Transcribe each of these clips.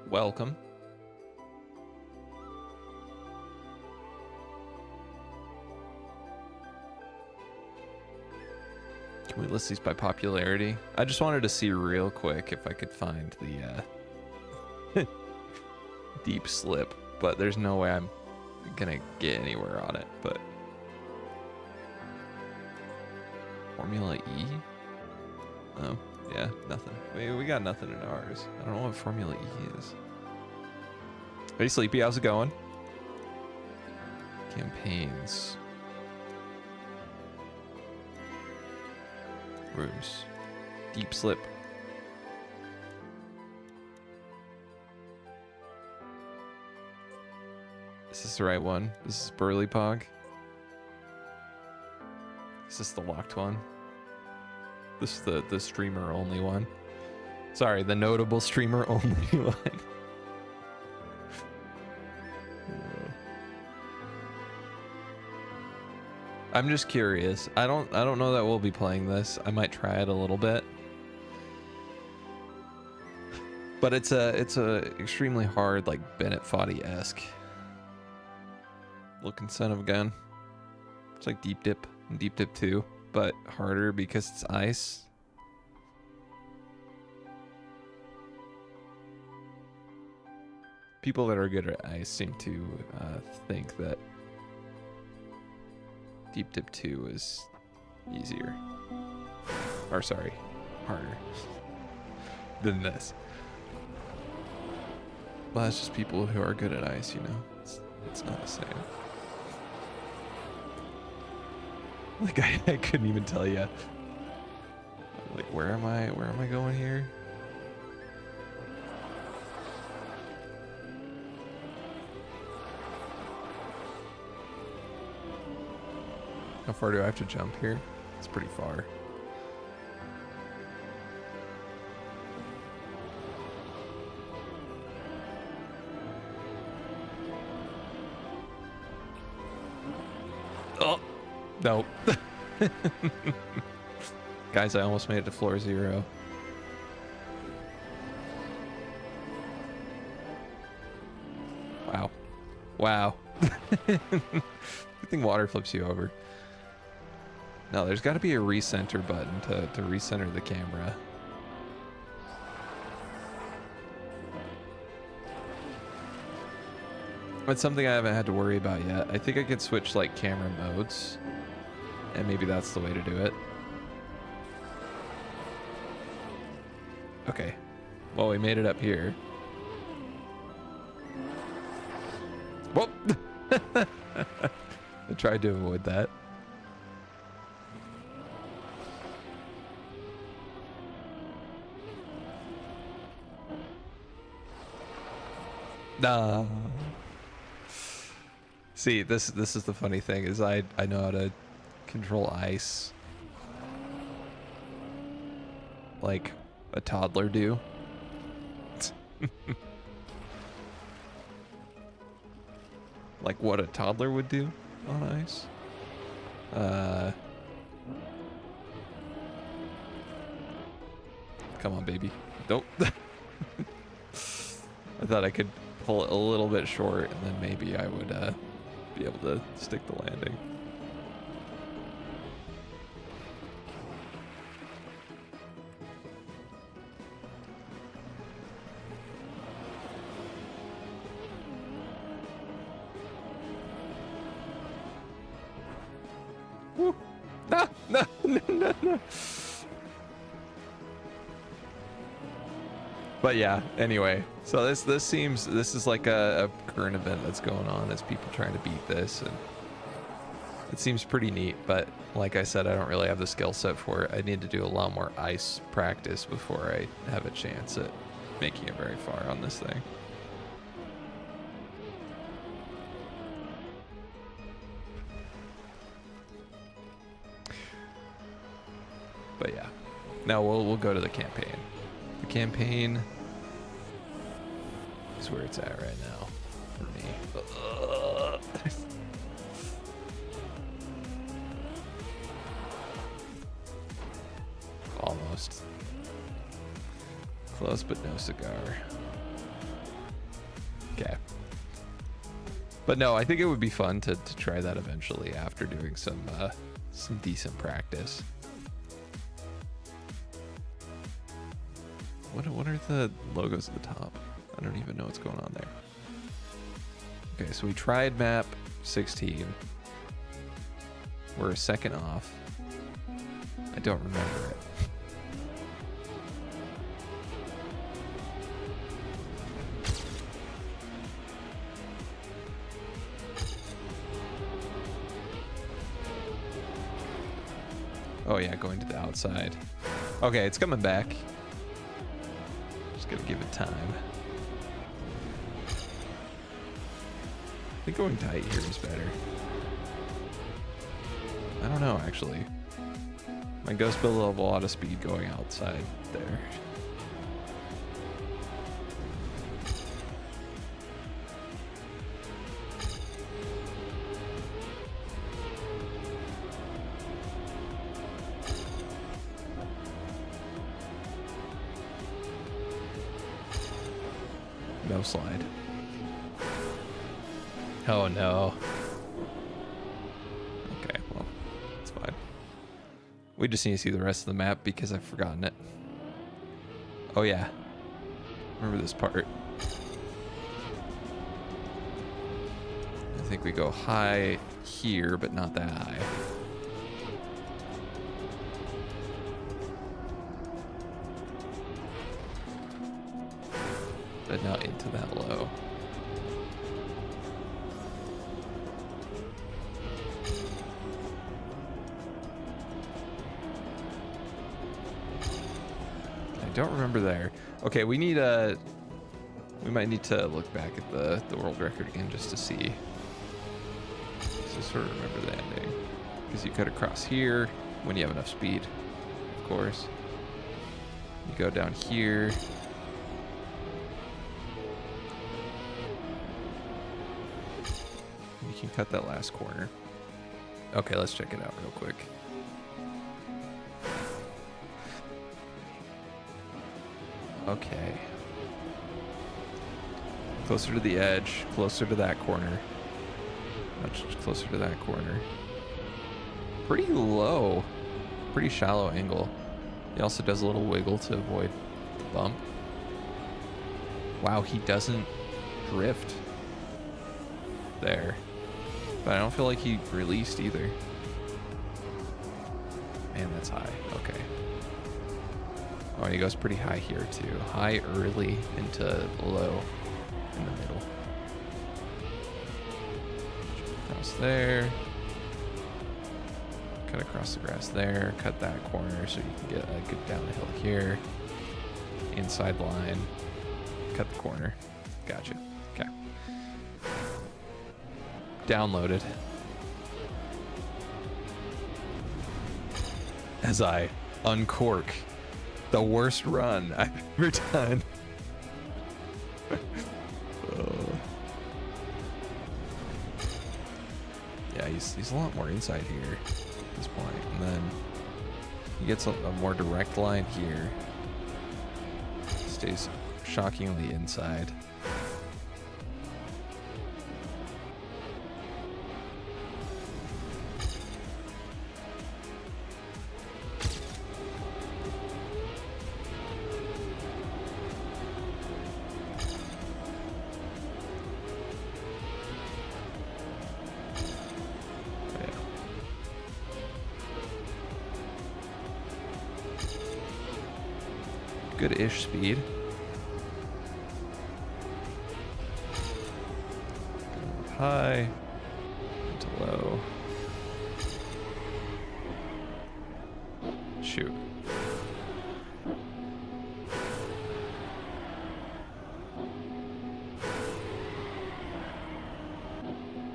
Welcome. Can we list these by popularity? I just wanted to see real quick if I could find the deep slip, but there's no way I'm gonna get anywhere on it. But Formula E? Oh, yeah, nothing. We got nothing in ours. I don't know what Formula E is. Hey, Sleepy, how's it going? Campaigns. Rooms. Deep slip. Is this the right one? This is Burly Pog. Is this the locked one? This is the streamer only one. Sorry, the notable streamer only one. I'm just curious. I don't know that we'll be playing this. I might try it a little bit. But it's a extremely hard, like Bennett Foddy-esque looking son of a gun. It's like Deep Dip and Deep Dip 2, but harder because it's ice. People that are good at ice seem to think that Deep Dip 2 is easier. Or sorry, harder than this. Well, it's just people who are good at ice, you know. It's not the same. Like I couldn't even tell you. Like where am I going here? How far do I have to jump here? It's pretty far. Oh, no. Guys, I almost made it to floor 0. Wow. Wow. Good thing water flips you over. No, there's got to be a recenter button to recenter the camera. It's something I haven't had to worry about yet. I think I could switch like camera modes, and maybe that's the way to do it. Okay, well, we made it up here. Whoop! I tried to avoid that. Nah. See, this is the funny thing is I know how to control ice like a toddler do. Like what a toddler would do on ice. Come on, baby. Don't. I thought I could pull it a little bit short, and then maybe I would be able to stick the landing. Woo. No, no, no, no, no. But yeah, anyway, so this is like a current event that's going on as people trying to beat this, and it seems pretty neat, but like I said, I don't really have the skill set for it. I need to do a lot more ice practice before I have a chance at making it very far on this thing. But yeah, now we'll go to the campaign. The campaign is where it's at right now for me. Almost. Close, but no cigar. Okay. But no, I think it would be fun to try that eventually after doing some decent practice. What are the logos at the top? I don't even know what's going on there. Okay, so we tried map 16. We're a second off. I don't remember it. Oh yeah, going to the outside. Okay, it's coming back. Just gotta give it time. I think going tight here is better. I don't know, actually. My Ghost build will have a lot of speed going outside there. No slide. Oh no. Okay, well, it's fine. We just need to see the rest of the map because I've forgotten it. Oh yeah. Remember this part. I think we go high here, but not that high. But not into that low. I don't remember there. Okay, we need we might need to look back at the world record again just to see. Just sort of remember the ending. Because you cut across here when you have enough speed, of course. You go down here. You can cut that last corner. Okay, let's check it out real quick. Okay. Closer to the edge, closer to that corner. Much closer to that corner. Pretty low, pretty shallow angle. He also does a little wiggle to avoid the bump. Wow, he doesn't drift there. But I don't feel like he released either. Man, that's high. Okay. Oh, he goes pretty high here too. High early into low in the middle. Across there. Cut across the grass there. Cut that corner so you can get a good down the hill here. Inside line. Cut the corner. Gotcha. Okay. Downloaded. As I uncork the worst run I've ever done. Yeah, he's a lot more inside here at this point. And then he gets a more direct line here. Stays shockingly inside. Good-ish speed. High to low. Shoot.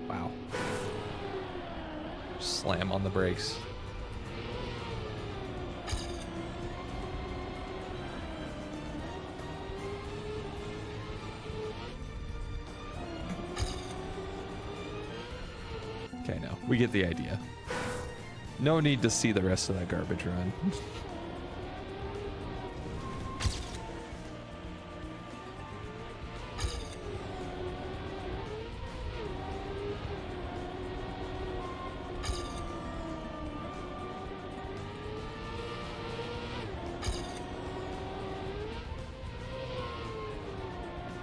Wow. Slam on the brakes. Okay, no, we get the idea. No need to see the rest of that garbage run.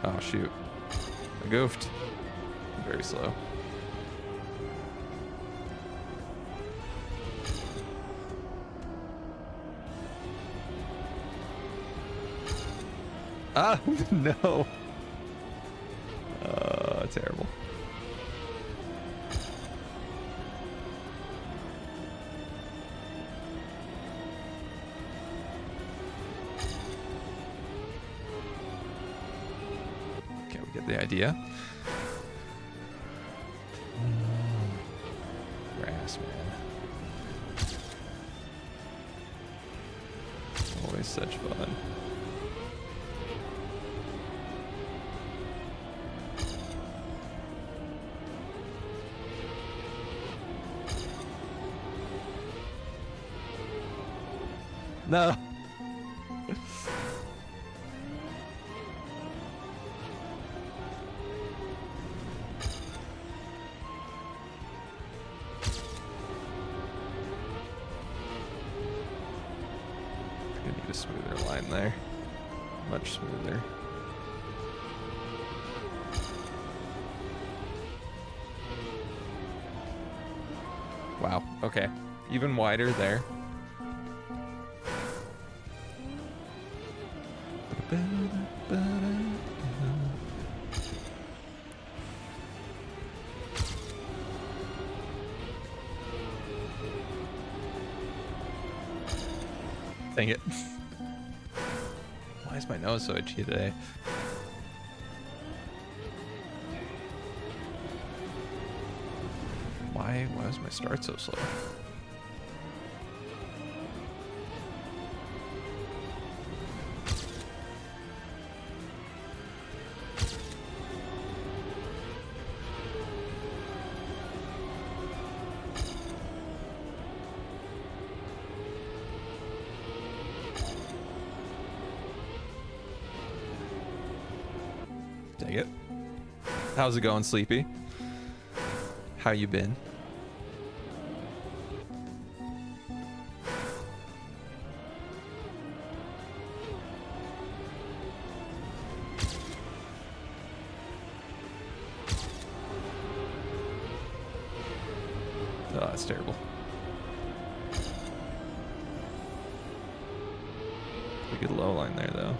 Oh, shoot. I goofed. Very slow. Ah, no. Terrible. Okay, we get the idea. Grass, man. Always such fun. No. I need a smoother line there. Much smoother. Wow. Okay. Even wider there. Dang it. Why is my nose so itchy today? Why was my start so slow? Dang it. How's it going, Sleepy? How you been? Oh, that's terrible. Pretty good low line there, though.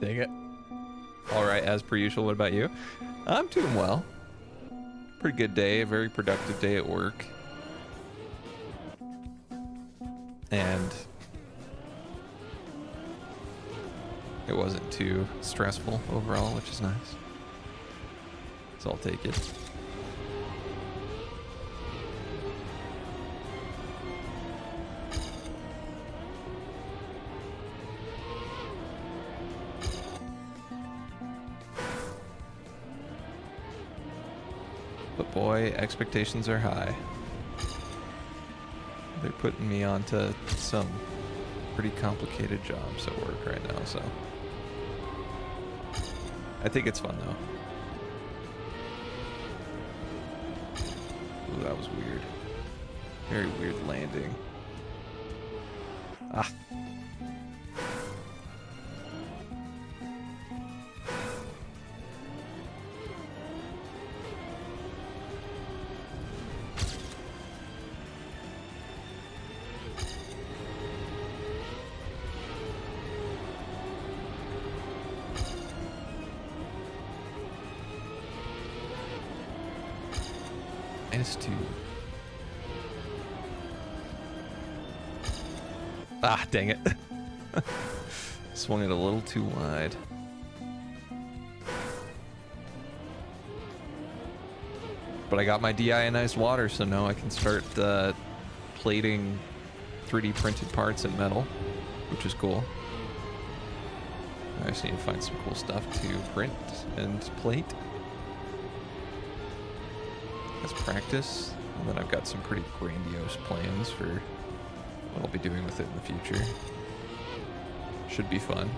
Dang it. All right, as per usual, what about you? I'm doing well. Pretty good day, a very productive day at work. And it wasn't too stressful overall, which is nice. So I'll take it. But boy, expectations are high. They're putting me onto some pretty complicated jobs at work right now, so I think it's fun though. Ooh, that was weird. Very weird landing. Ah. -2. Ah, dang it. Swung it a little too wide. But I got my deionized water, so now I can start plating 3D printed parts in metal, which is cool. I just need to find some cool stuff to print and plate as practice, and then I've got some pretty grandiose plans for what I'll be doing with it in the future. Should be fun.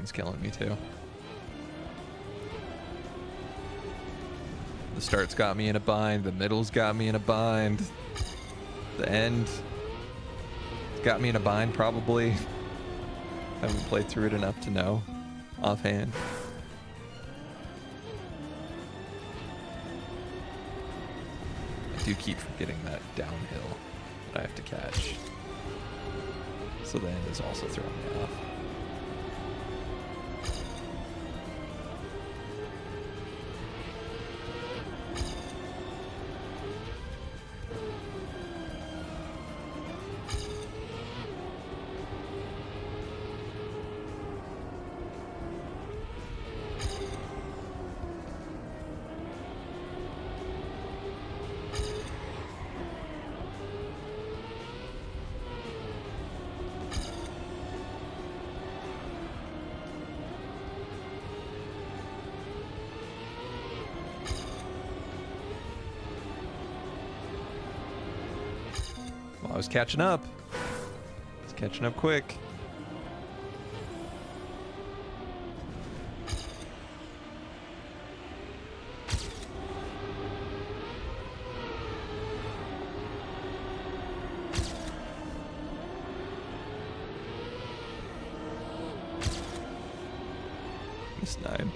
one's killing me too. The start's got me in a bind. The middle's got me in a bind. The end got me in a bind probably. Haven't played through it enough to know offhand. I do keep forgetting that downhill that I have to catch. So the end is also throwing me off. Well, I was catching up. I was catching up quick. Missed 9.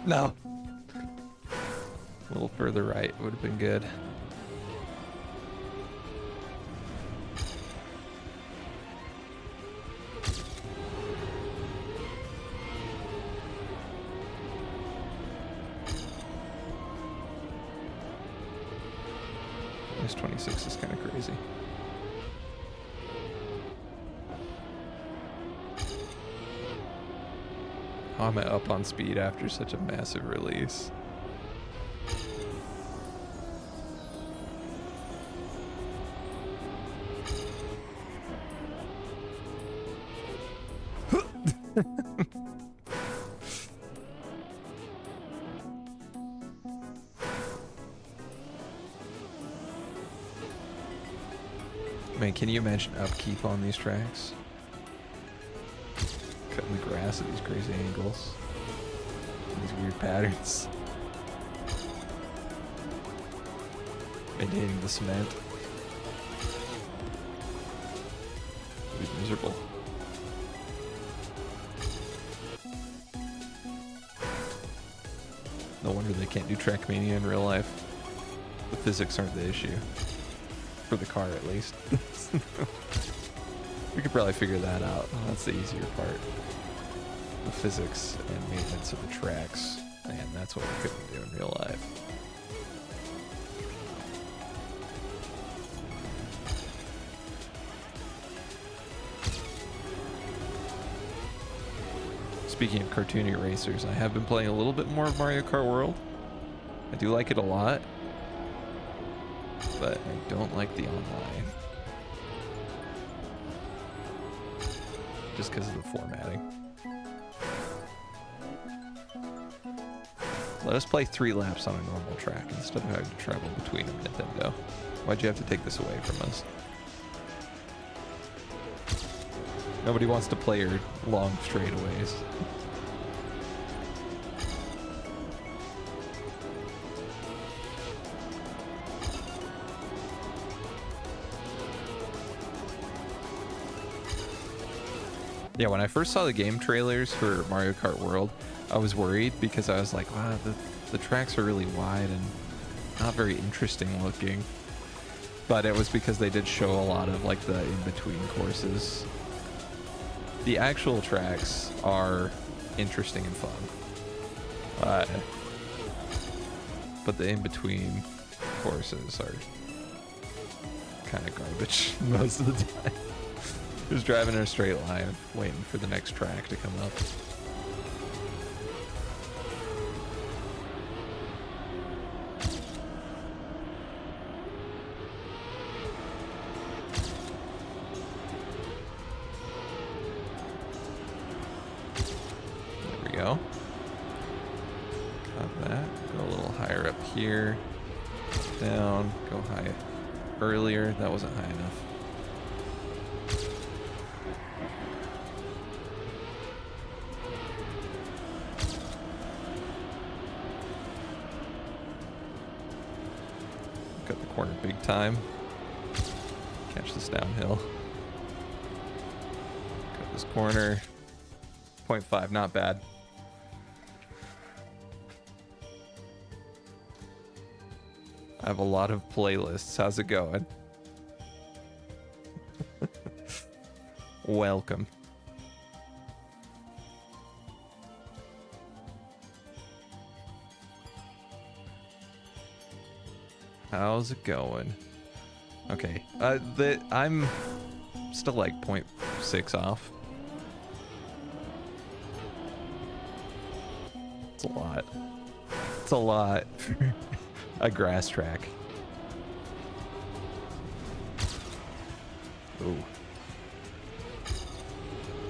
No. A little further right would have been good. This 26 is kind of crazy. How am I up on speed after such a massive release? Man, can you imagine upkeep on these tracks? Cutting the grass at these crazy angles. These weird patterns. Maintaining the cement. It'd be miserable. No wonder they can't do Trackmania in real life. The physics aren't the issue. For the car, at least. We could probably figure that out. That's the easier part. The physics and maintenance of the tracks. Man, that's what we couldn't do in real life. Speaking of cartoony racers, I have been playing a little bit more of Mario Kart World. I do like it a lot, but I don't like the online. Just because of the formatting. Let us play 3 laps on a normal track instead of having to travel between them, Nintendo. Why'd you have to take this away from us? Nobody wants to play your long straightaways. Yeah, when I first saw the game trailers for Mario Kart World, I was worried because I was like, wow, the tracks are really wide and not very interesting looking. But it was because they did show a lot of like the in-between courses. The actual tracks are interesting and fun. But the in-between courses are kind of garbage most of the time. Just driving in a straight line, waiting for the next track to come up. here. Down. Go high. Earlier. That wasn't high enough. Cut the corner big time. Catch this downhill. Cut this corner. 0.5, not bad. I have a lot of playlists. How's it going? Welcome. How's it going? Okay. I'm still like 0.6 off. It's a lot. It's a lot for a grass track. Ooh.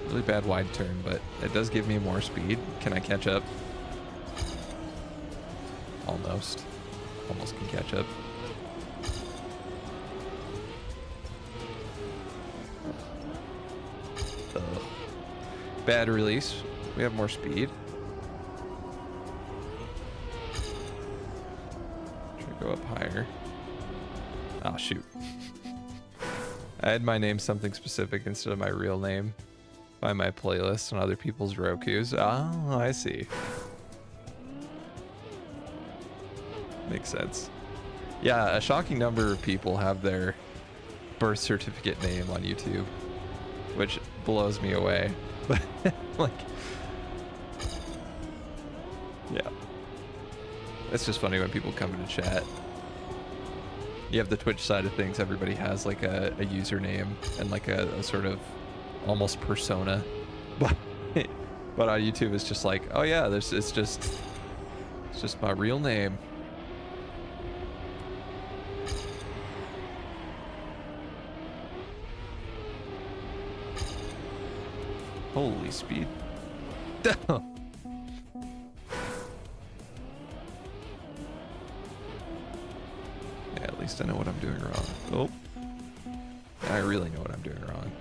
Really bad wide turn, but it does give me more speed. Can I catch up? Almost. Almost can catch up. Ugh. Bad release. We have more speed. Go up higher. Oh shoot. I had my name something specific instead of my real name by my playlist on other people's Rokus. Oh, I see. Makes sense. Yeah, a shocking number of people have their birth certificate name on YouTube, which blows me away. But like, yeah. It's just funny when people come into chat. You have the Twitch side of things. Everybody has like a username and like a sort of almost persona. But on YouTube, it's just like, oh yeah, it's just my real name. Holy speed. Yeah, at least I know what I'm doing wrong. Oh. I really know what I'm doing wrong.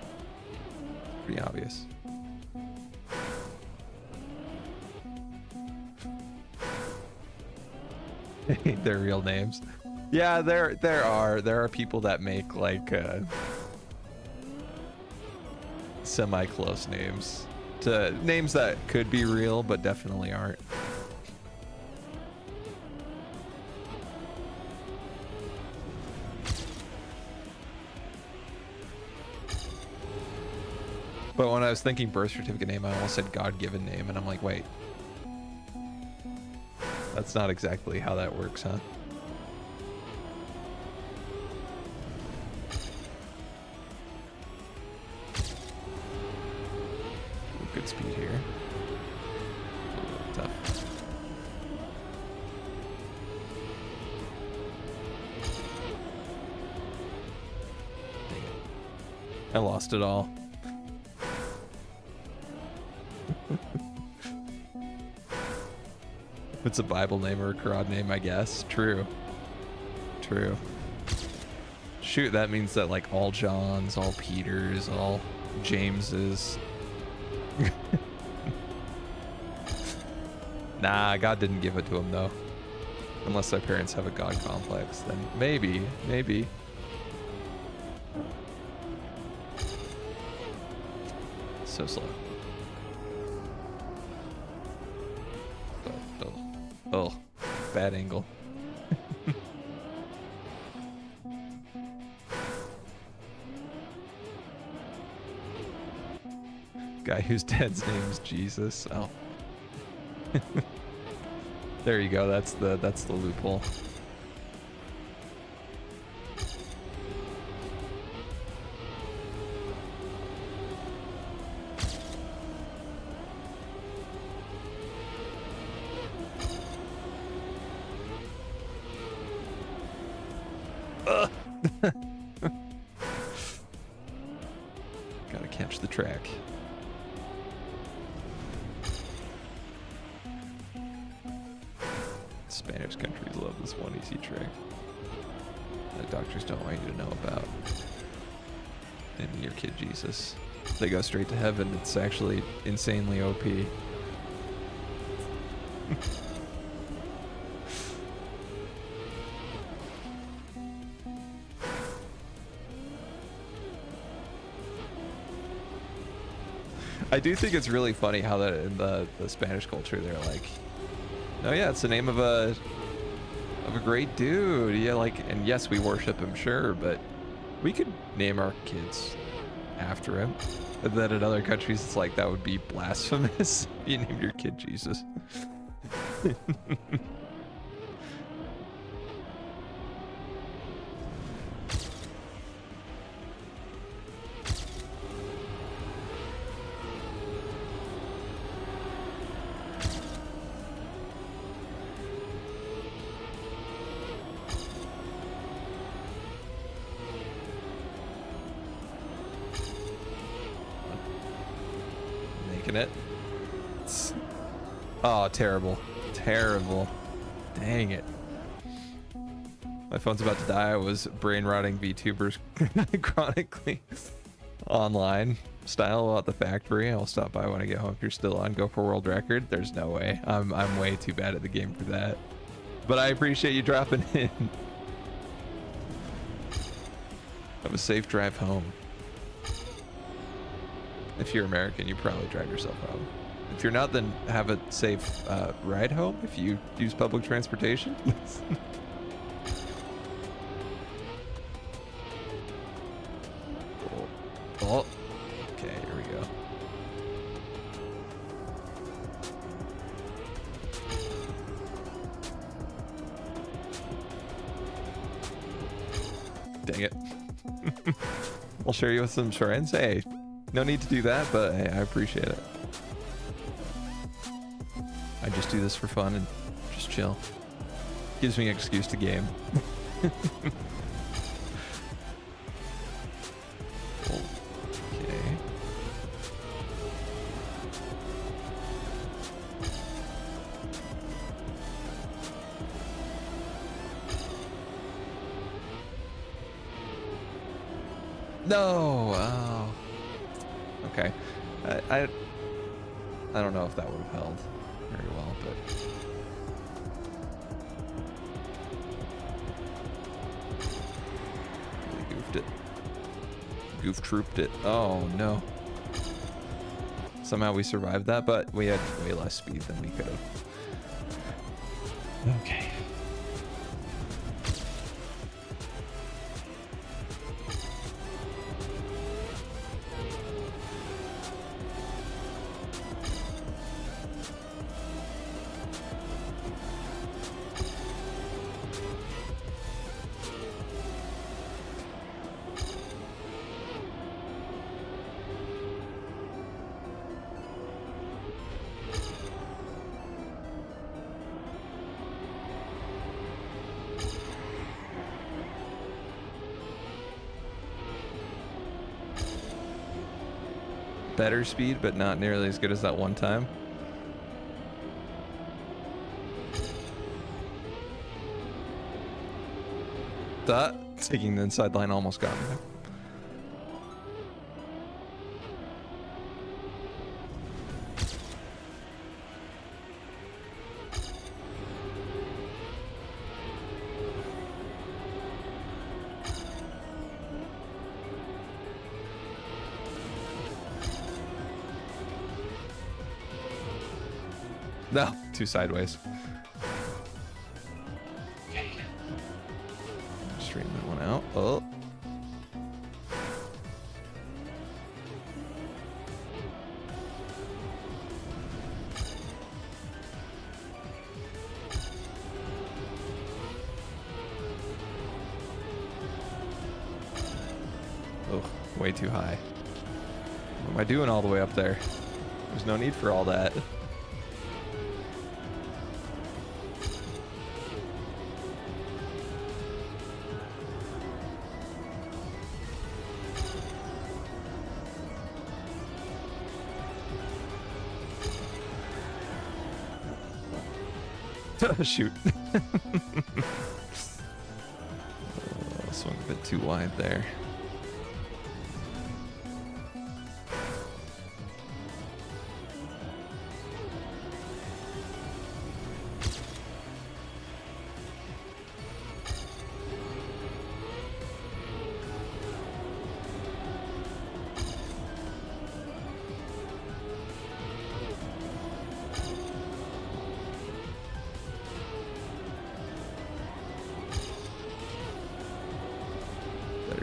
Pretty obvious. Their real names. Yeah, there are people that make like semi-close names to names that could be real but definitely aren't. But when I was thinking birth certificate name, I almost said God-given name, and I'm like, wait. That's not exactly how that works, huh? Good speed here. A little tough. Dang it. I lost it all. If it's a Bible name or a Quran name, I guess. True. True. Shoot, that means that like all Johns, all Peters, all Jameses. Nah, God didn't give it to him though. Unless their parents have a God complex, then maybe. So slow. Oh, bad angle. Guy whose dad's name is Jesus. Oh. There you go. That's the loophole. Gotta catch the track. Spanish countries love this one easy trick that doctors don't want you to know about. Naming your kid Jesus. They go straight to heaven. It's actually insanely OP. I do think it's really funny how that in the Spanish culture they're like, oh yeah, it's the name of a great dude. Yeah, like, and yes, we worship him, sure, but we could name our kids after him. And then in other countries, it's like that would be blasphemous. You named your kid Jesus. It. Oh, terrible. Terrible. Dang it. My phone's about to die. I was brain rotting VTubers chronically online style at the factory. I'll stop by when I get home if you're still on. Go for world record. There's no way. I'm way too bad at the game for that. But I appreciate you dropping in. Have a safe drive home. If you're American, you probably drive yourself home. If you're not, then have a safe ride home if you use public transportation. Oh. Okay, here we go. Dang it. I'll share you with some shrines. Hey. No need to do that, but hey, I appreciate it. I just do this for fun and just chill. Gives me an excuse to game. Okay. No! Oh. Okay. I don't know if that would have held very well, but really goofed it. Goof trooped it. Oh no. Somehow we survived that, but we had way less speed than we could have. Okay. Better speed, but not nearly as good as that one time. That taking the inside line almost got me. No, too sideways. Okay. Straighten that one out. Oh. Oh, way too high. What am I doing all the way up there? There's no need for all that. Shoot. Swung a bit too wide there.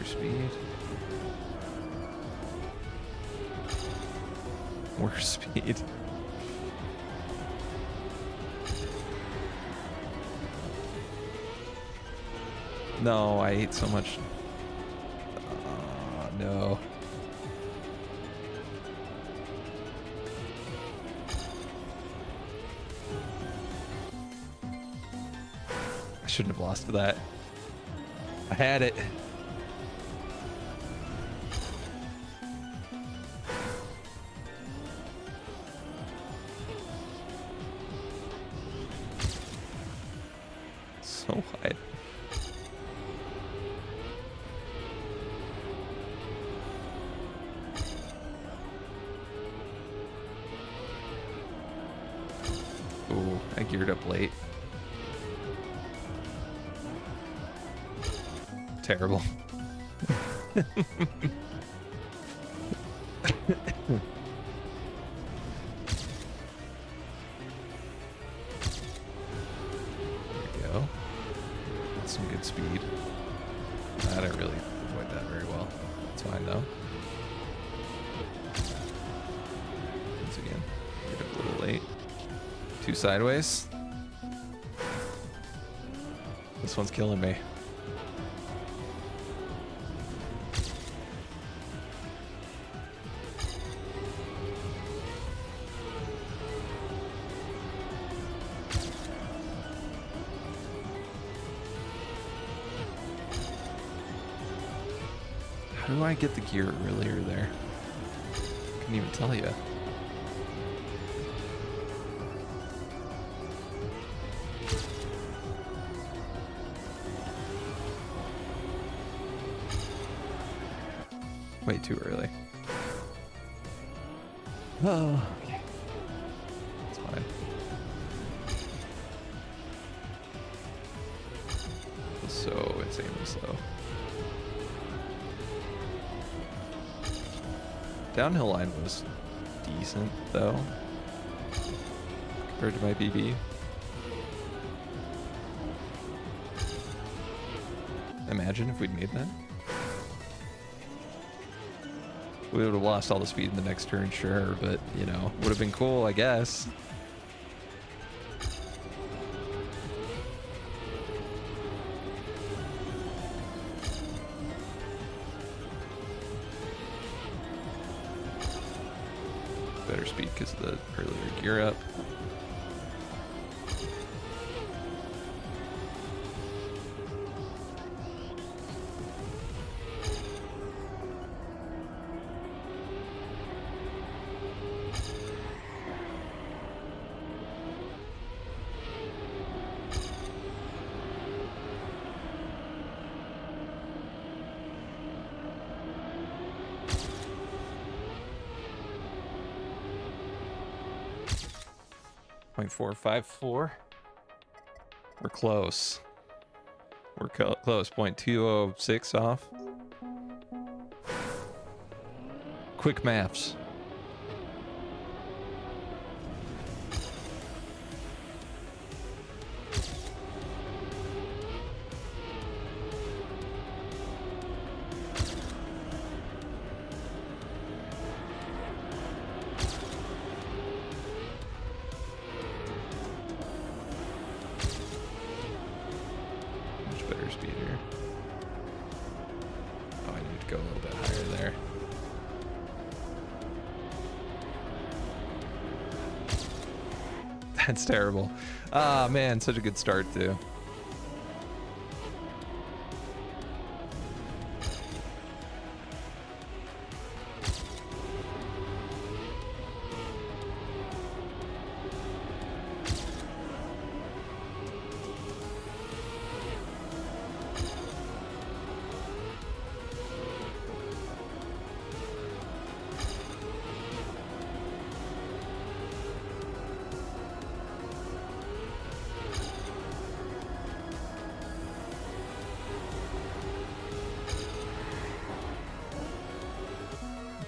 Speed. More speed. No, I ate so much. No. I shouldn't have lost to that. I had it. So wide. Ooh, I geared up late. Terrible. There we go. That's some good speed. I didn't really avoid that very well. It's fine though. Once again, geared up a little late. Two sideways. This one's killing me. How do I get the gear earlier there? Couldn't even tell you. Way too early. Oh, okay. It's fine. So insanely slow. Downhill line was decent though, compared to my BB. Imagine if we'd made that. We would have lost all the speed in the next turn, sure, but, you know, would have been cool, I guess. Better speed because of the earlier gear up. .454. We're close. We're close. 0.206 off. Quick maths. That's terrible. Ah, man, such a good start, too.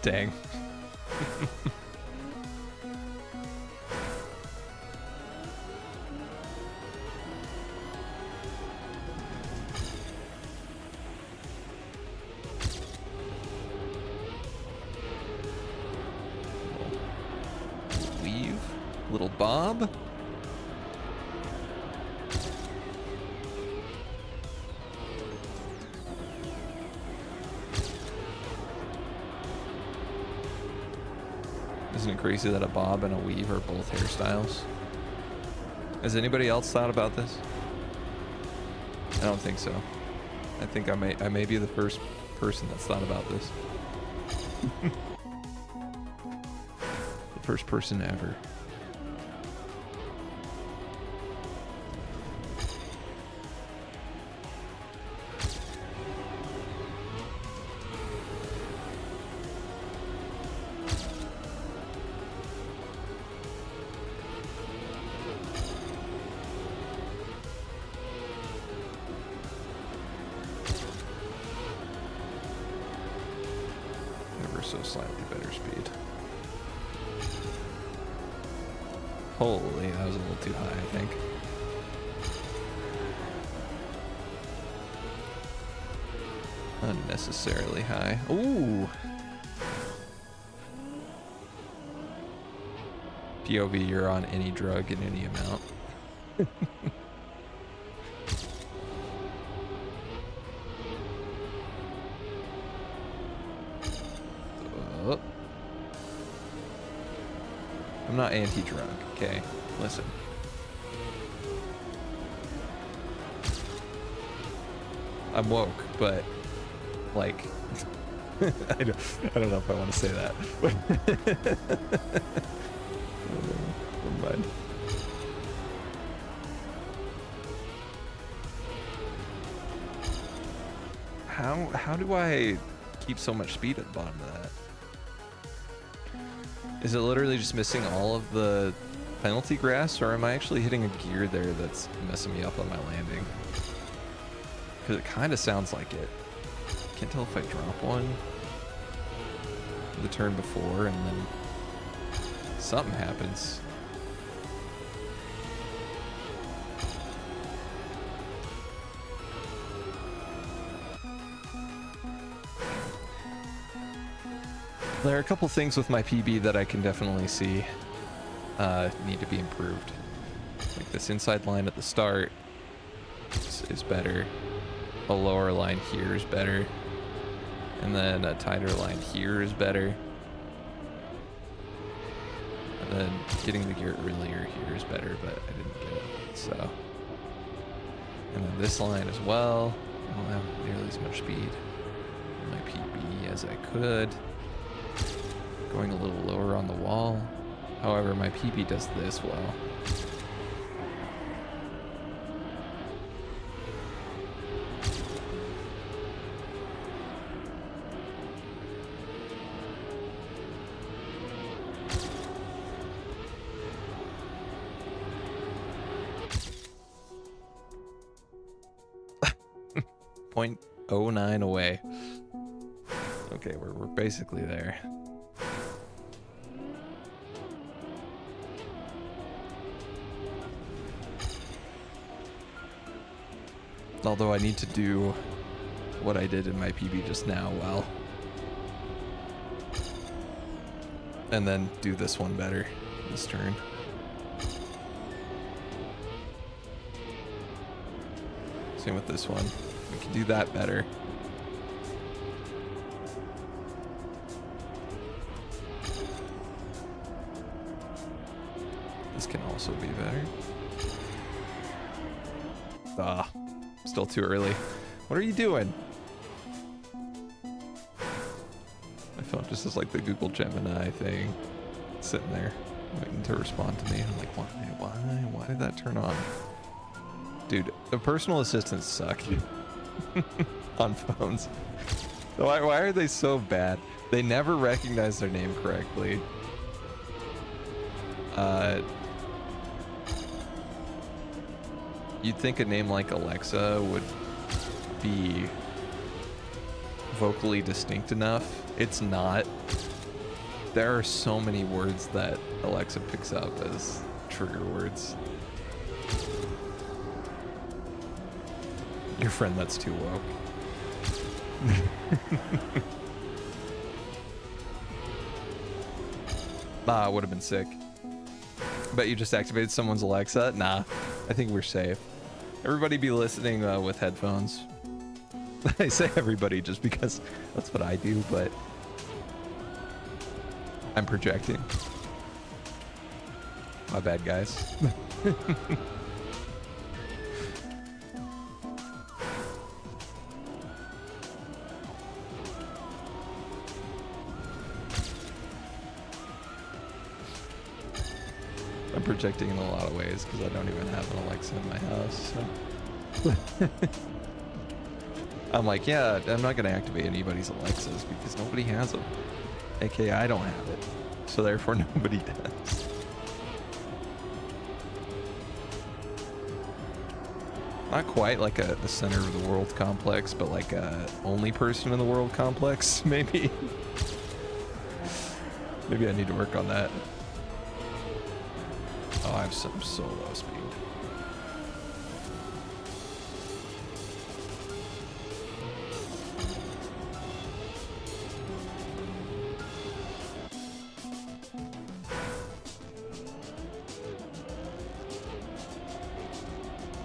Dang. Weave. Little bob. Isn't it crazy that a bob and a weave are both hairstyles? Has anybody else thought about this? I don't think so. I think I may be the first person that's thought about this. The first person ever. So slightly better speed. Holy, that was a little too high, I think. Unnecessarily high. Ooh! POV, you're on any drug in any amount. I'm not anti-drug, okay? Listen. I'm woke, but like I don't know if I want to say that. Never mind. How do I keep so much speed at the bottom of that? Is it literally just missing all of the penalty grass, or am I actually hitting a gear there that's messing me up on my landing? Because it kind of sounds like it. Can't tell if I drop one the turn before and then something happens. There are a couple things with my PB that I can definitely see need to be improved. Like this inside line at the start is better. A lower line here is better. And then a tighter line here is better. And then getting the gear earlier here is better, but I didn't get it, so. And then this line as well. I don't have nearly as much speed in my PB as I could. Going a little lower on the wall. However, my PB does this well. .09 away. Okay, we're basically there. Although I need to do what I did in my PB just now well. And then do this one better this turn. Same with this one. We can do that better. This can also be better. Ah. Still too early. What are you doing? My phone just is like the Google Gemini thing, sitting there waiting to respond to me. I'm like, why did that turn on? Dude, the personal assistants suck on phones. Why are they so bad? They never recognize their name correctly. You'd think a name like Alexa would be vocally distinct enough. It's not. There are so many words that Alexa picks up as trigger words. Your friend that's too woke. Ah, would have been sick. Bet you just activated someone's Alexa? Nah, I think we're safe. Everybody be listening with headphones. I say everybody just because that's what I do, but I'm projecting. My bad, guys. I'm projecting in a lot of ways because I don't even have an Alexa in my house. So. I'm like, yeah, I'm not going to activate anybody's Alexas because nobody has them. AKA, I don't have it. So therefore, nobody does. Not quite like the center of the world complex, but like a only person in the world complex, maybe. Maybe I need to work on that. Oh, I have some so low speed.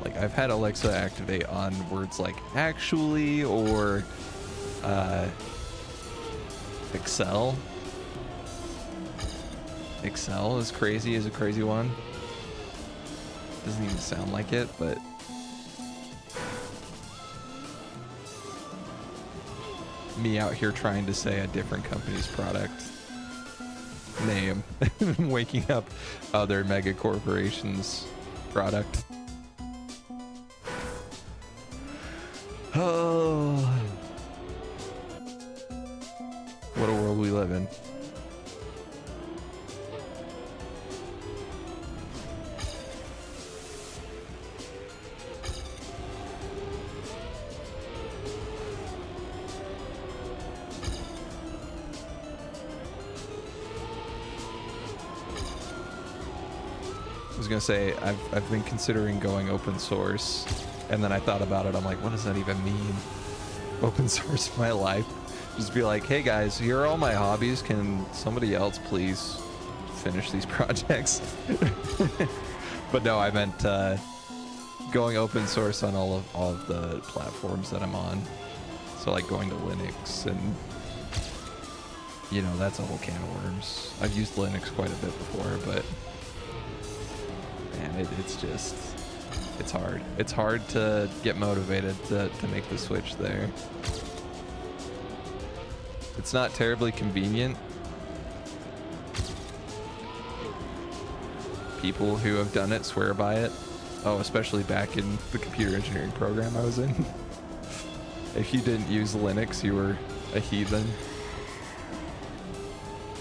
Like, I've had Alexa activate on words like actually or Excel. Excel is crazy, is a crazy one. Doesn't even sound like it, but me out here trying to say a different company's product name, waking up other mega corporations' product. Oh, what a world we live in. I was gonna say I've been considering going open source, and then I thought about it. I'm like, what does that even mean? Open source my life? Just be like, hey guys, here are all my hobbies. Can somebody else please finish these projects? But no, I meant going open source on all of the platforms that I'm on. So like going to Linux, and you know, that's a whole can of worms. I've used Linux quite a bit before, but man, it's hard. It's hard to get motivated to make the switch there. It's not terribly convenient. People who have done it swear by it. Oh, especially back in the computer engineering program I was in. If you didn't use Linux, you were a heathen.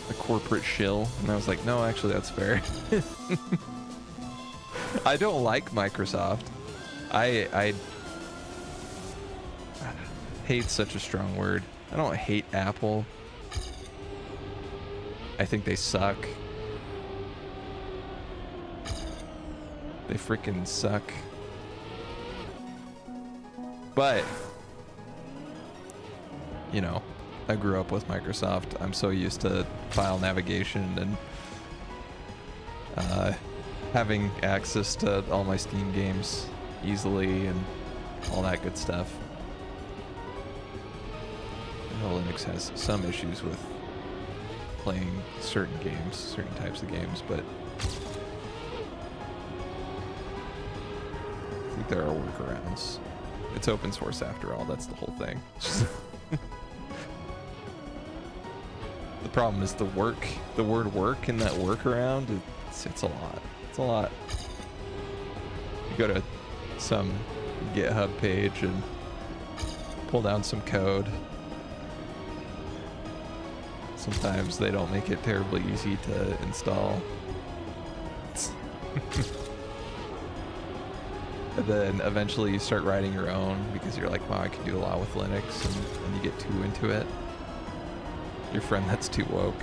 A corporate shill. And I was like, no, actually, that's fair. I don't like Microsoft. I hate such a strong word. I don't hate Apple. I think they suck. They freaking suck. But, you know, I grew up with Microsoft. I'm so used to file navigation and having access to all my Steam games easily and all that good stuff. I know Linux has some issues with playing certain games, certain types of games, but I think there are workarounds. It's open source after all, that's the whole thing. The problem is the word work in that workaround, it's a lot. It's a lot. You go to some GitHub page and pull down some code. Sometimes they don't make it terribly easy to install. And then eventually you start writing your own because you're like, wow, I can do a lot with Linux, and you get too into it. Your friend that's too woke.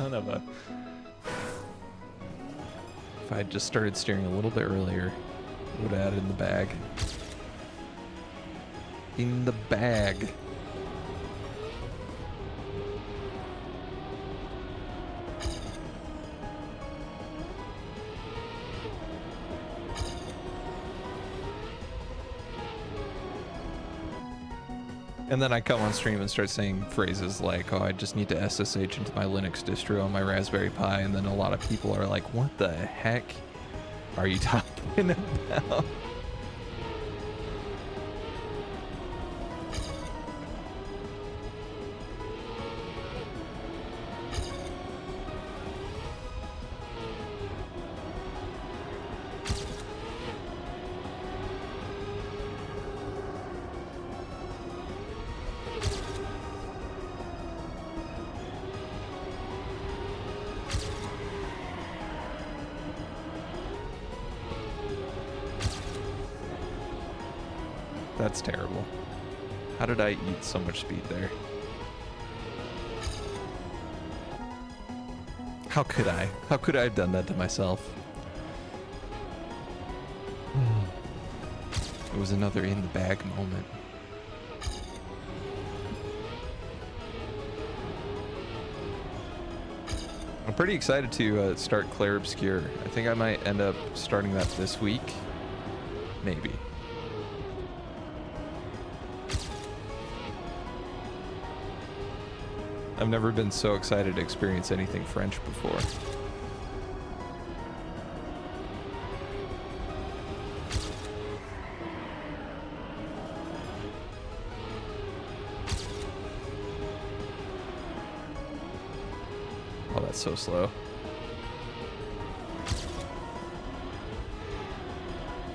Son of a... If I had just started steering a little bit earlier, would have had it in the bag. In the bag. And then I come on stream and start saying phrases like, oh, I just need to SSH into my Linux distro on my Raspberry Pi. And then a lot of people are like, what the heck are you talking about? That's terrible. How did I eat so much speed there? How could I? How could I have done that to myself? It was another in the bag moment. I'm pretty excited to start Clair Obscur. I think I might end up starting that this week. Maybe. I've never been so excited to experience anything French before. Oh, that's so slow.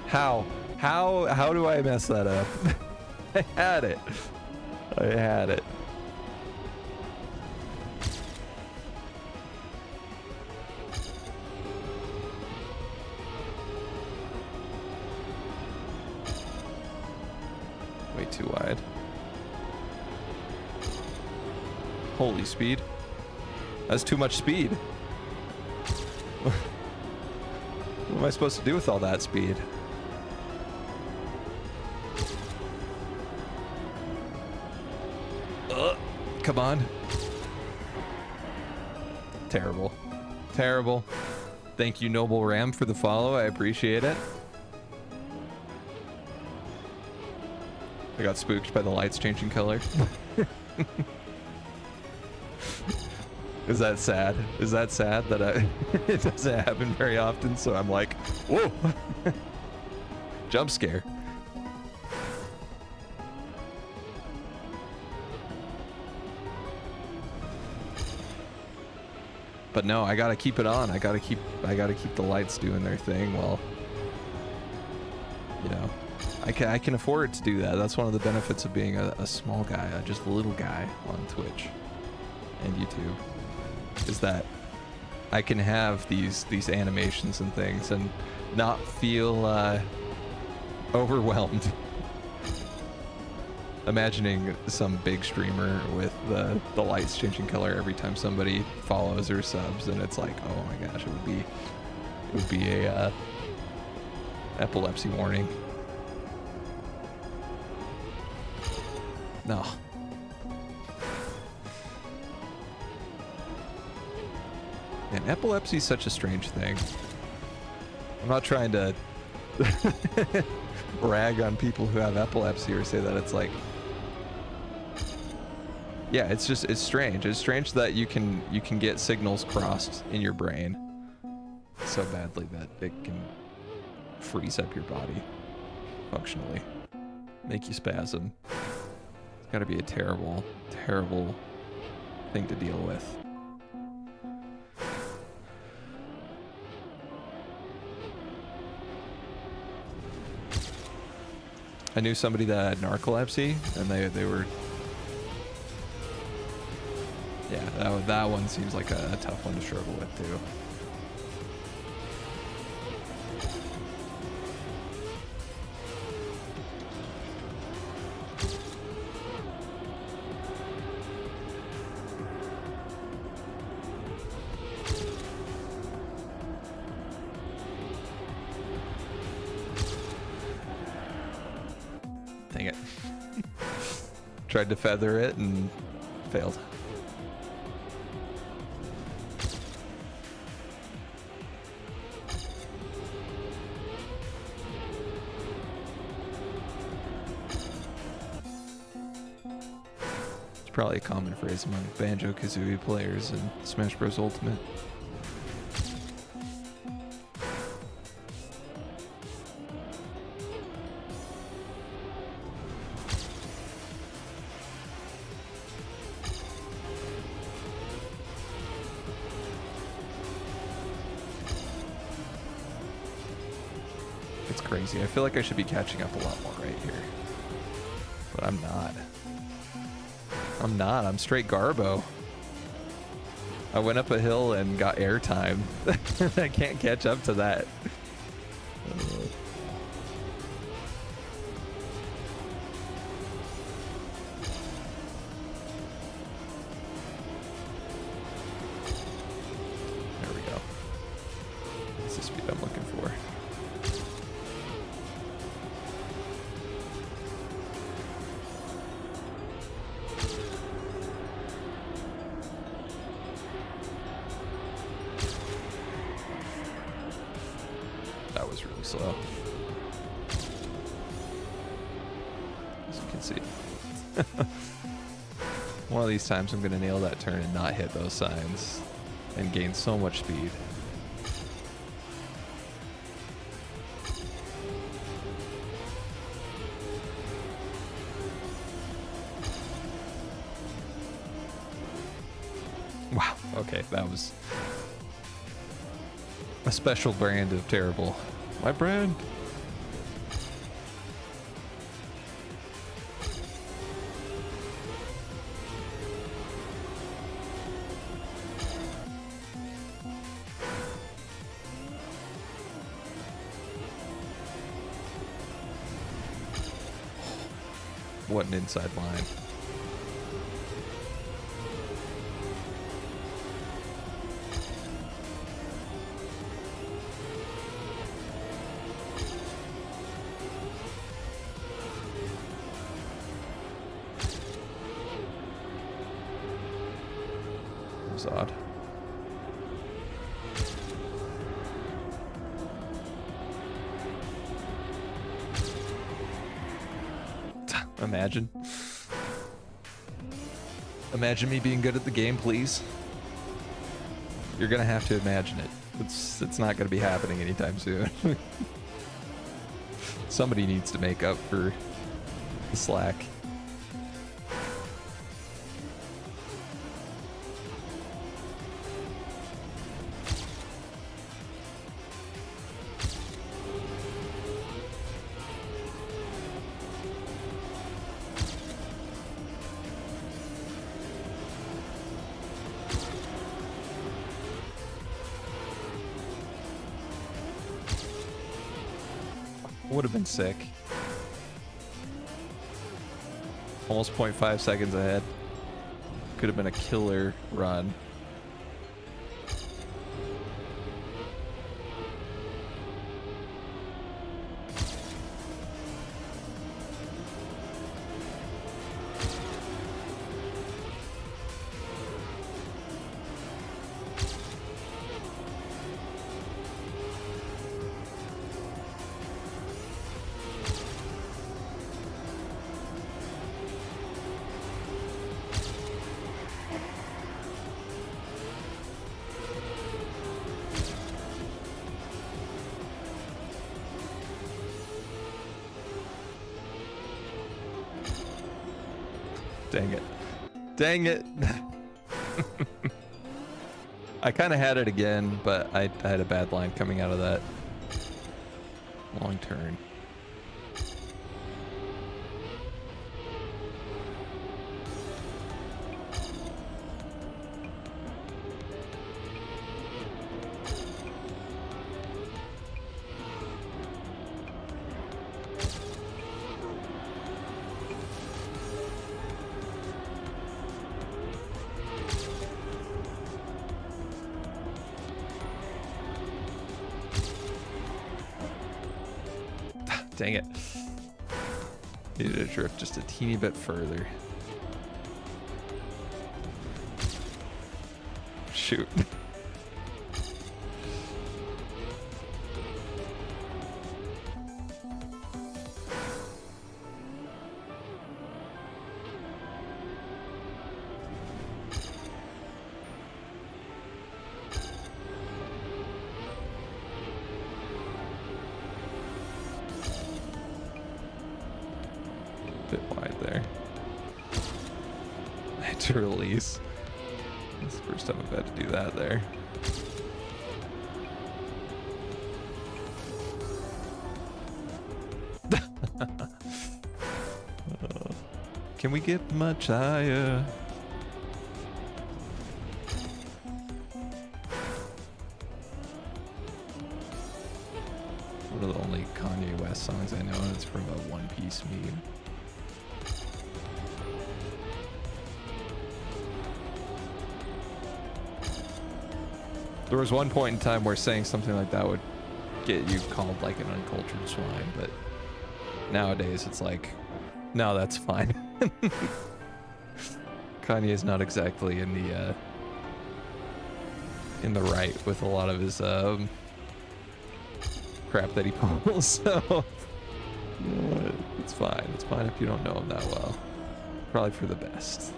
How do I mess that up? I had it. I had it. Way too wide. Holy speed. That's too much speed. What am I supposed to do with all that speed? Come on. Terrible. Terrible. Thank you, Noble Ram, for the follow. I appreciate it. I got spooked by the lights changing color. Is that sad? Is that sad that it doesn't happen very often? So I'm like, whoa. Jump scare. But no, I gotta keep it on. I gotta keep the lights doing their thing while, you know, I can afford to do that. That's one of the benefits of being a small guy, just a little guy on Twitch and YouTube, is that I can have these animations and things and not feel overwhelmed. Imagining some big streamer with the lights changing color every time somebody follows or subs, and it's like, oh my gosh, it would be a epilepsy warning. No. And epilepsy is such a strange thing. I'm not trying to rag on people who have epilepsy or say that it's like, yeah, it's strange. It's strange that you can get signals crossed in your brain so badly that it can freeze up your body functionally, make you spasm. It's got to be a terrible, terrible thing to deal with. I knew somebody that had narcolepsy, and they were, yeah, that one seems like a tough one to struggle with too. Tried to feather it and failed. It's probably a common phrase among Banjo-Kazooie players in Smash Bros. Ultimate. It's crazy. I feel like I should be catching up a lot more right here. But I'm not. I'm not. I'm straight Garbo. I went up a hill and got airtime. I can't catch up to that. There we go. That's the speed I'm looking for. That was really slow. As you can see. One of these times I'm going to nail that turn and not hit those signs and gain so much speed. Wow, okay, that was a special brand of terrible. My brand. What an inside line. Was odd. Imagine. Imagine me being good at the game, please. You're gonna have to imagine it. It's not gonna be happening anytime soon. Somebody needs to make up for the slack. Would have been sick. Almost 0.5 seconds ahead. Could have been a killer run. Dang it. Dang it. I kind of had it again, but I had a bad line coming out of that long turn. Dang it. Needed to drift just a teeny bit further. Shoot. Bit wide there. I had to release. It's the first time I've had to do that there. Can we get much higher? One of the only Kanye West songs I know, and it's from a One Piece meme. There was one point in time where saying something like that would get you called like an uncultured swine, but nowadays it's like, no, that's fine. Kanye is not exactly in the right with a lot of his crap that he pulls, so it's fine. It's fine if you don't know him that well. Probably for the best.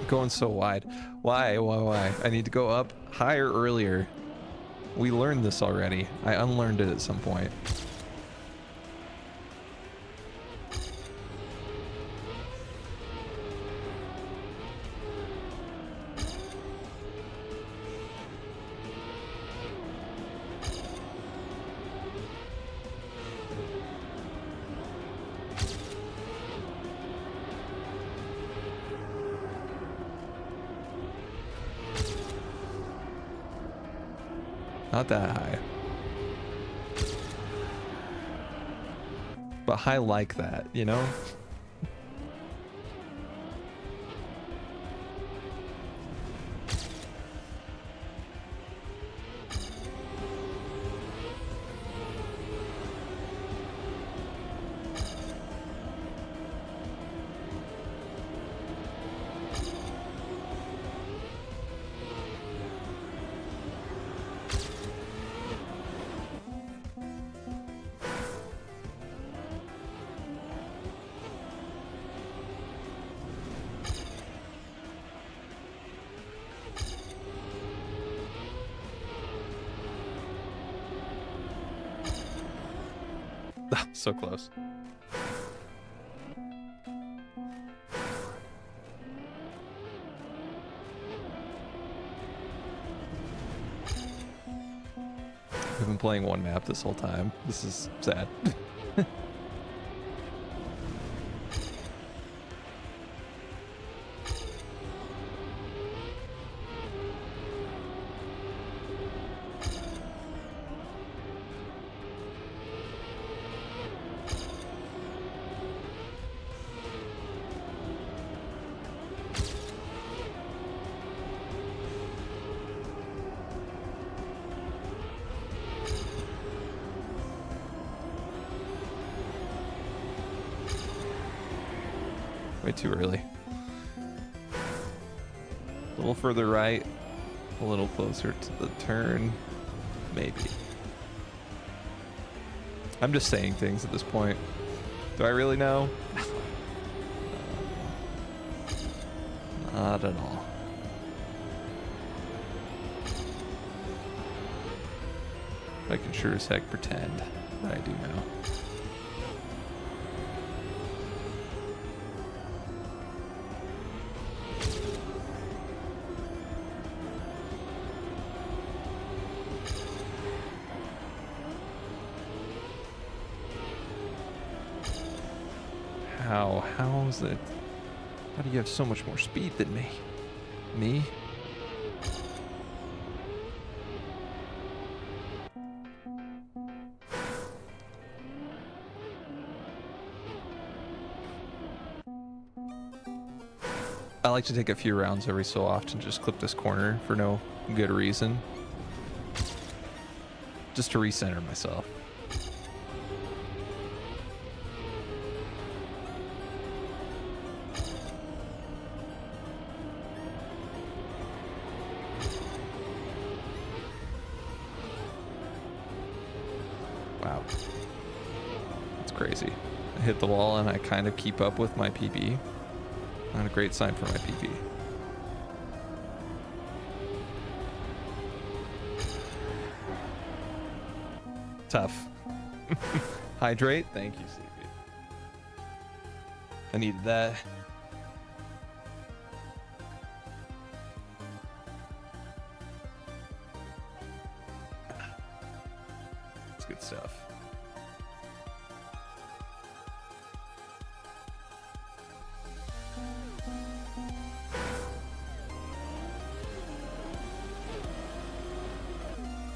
Going so wide. Why? I need to go up higher earlier. We learned this already. I unlearned it at some point. Not that high. But high like that, you know? So close. We've been playing one map this whole time. This is sad. Way too early. A little further right, a little closer to the turn, maybe. I'm just saying things at this point. Do I really know? Not at all. I can sure as heck pretend that I do know. How is it? How do you have so much more speed than me? Me? like to take a few rounds every so often, just clip this corner for no good reason. Just to recenter myself. Wow. That's crazy. I hit the wall and I kind of keep up with my PB. Not a great sign for my PB. Tough. Hydrate. Thank you, CP. I needed that. It's good stuff.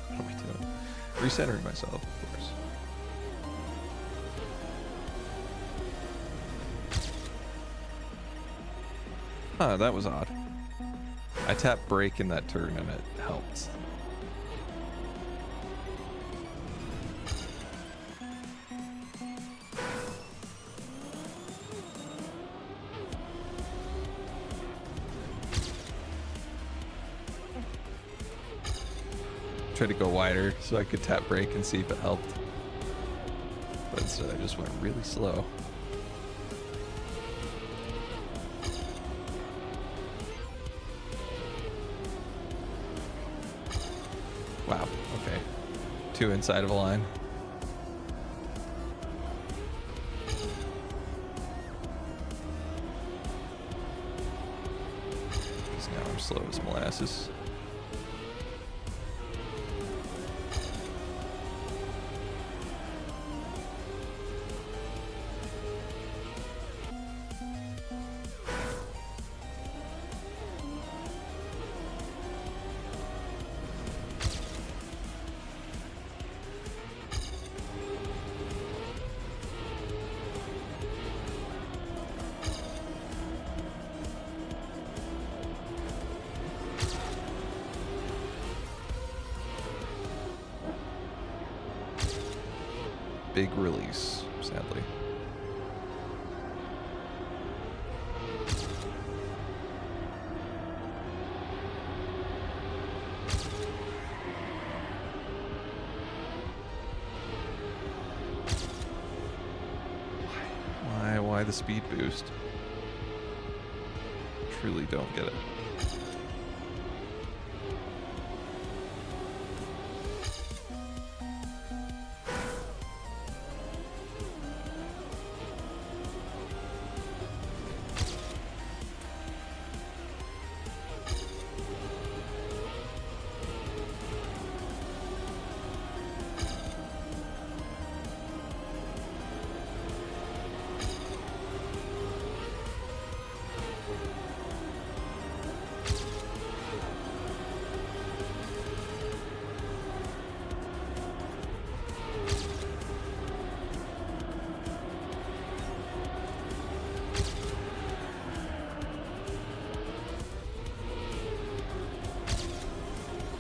What am I doing? Recentering myself, of course. Huh, that was odd. I tapped brake in that turn and it helped. Tried to go wider so I could tap brake and see if it helped. But instead I just went really slow. Wow, okay. 2 inside of a line. Because now I'm slow as molasses. Big release, sadly. Why the speed boost? Truly don't get it.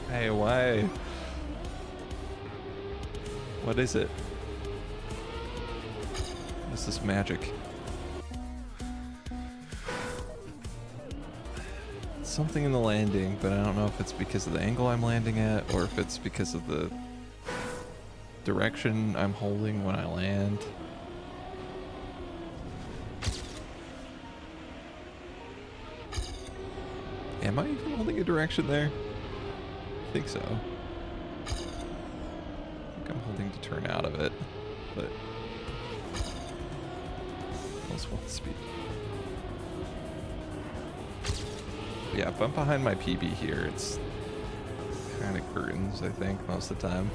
Hey, why? What is it? What's this magic? Something in the landing, but I don't know if it's because of the angle I'm landing at or if it's because of the direction I'm holding when I land. Am I even holding a direction there? I think so. I think I'm holding to turn out of it, but plus 1 speed. Yeah, if I'm behind my PB here, it's kind of curtains, I think, most of the time.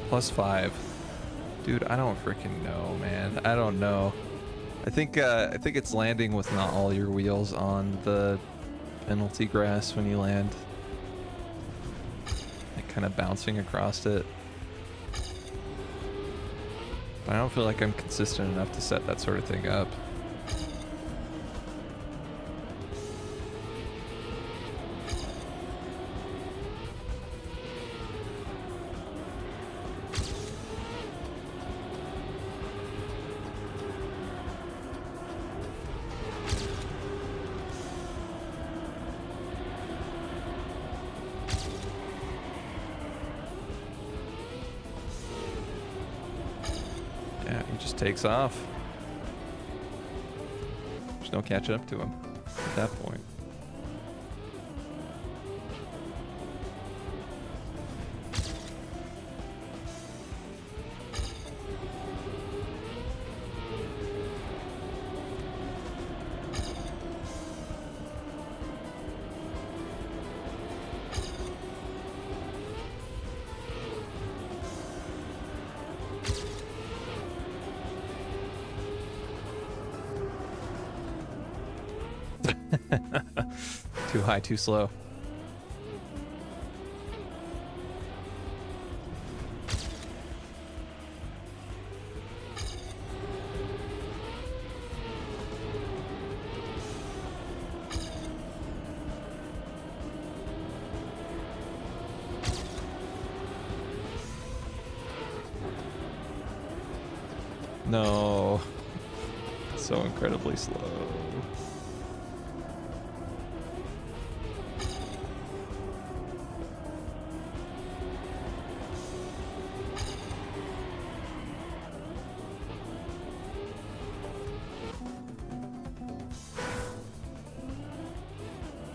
+5. Dude, I don't freaking know, man. I don't know. I think it's landing with not all your wheels on the penalty grass when you land. kind of bouncing across it. But I don't feel like I'm consistent enough to set that sort of thing up. Takes off. There's no catching up to him at that point. Too high, too slow. No. So incredibly slow.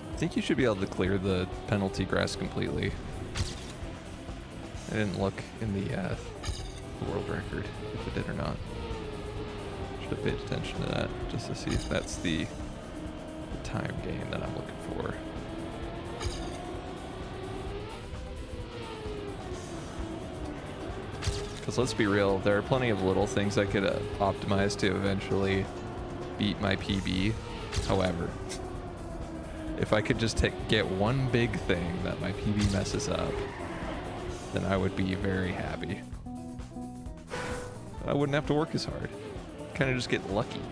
I think you should be able to clear the penalty grass completely. I didn't look in the world record if it did or not. Should have paid attention to that just to see if that's the time gain that I'm looking for. Because let's be real, there are plenty of little things I could optimize to eventually beat my PB. However, if I could just get one big thing that my PB messes up, then I would be very happy. I wouldn't have to work as hard. Kind of just get lucky.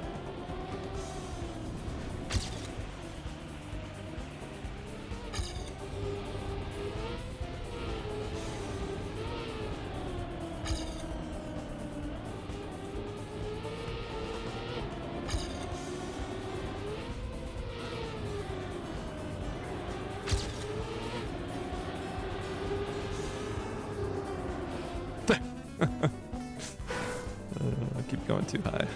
I keep going too high.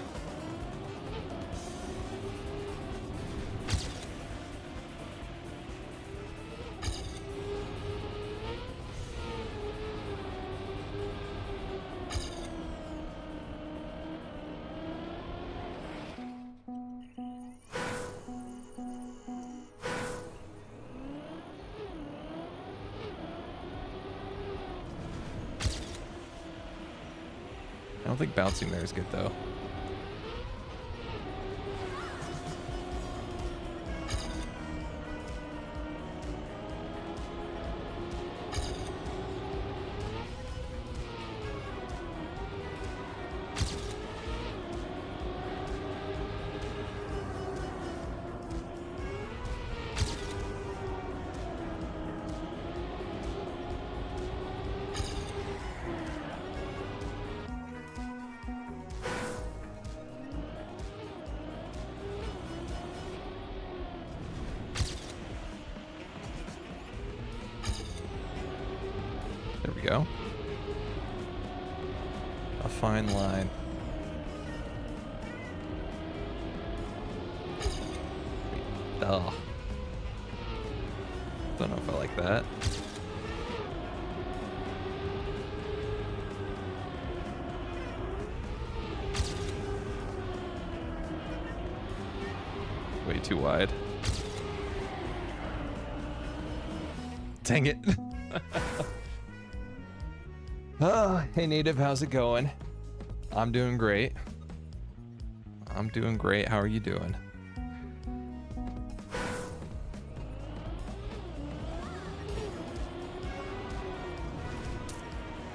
I don't think bouncing there is good though. There we go. A fine line. Oh. Don't know if I like that. Way too wide. Dang it. Oh, hey Native, how's it going? I'm doing great. I'm doing great. How are you doing?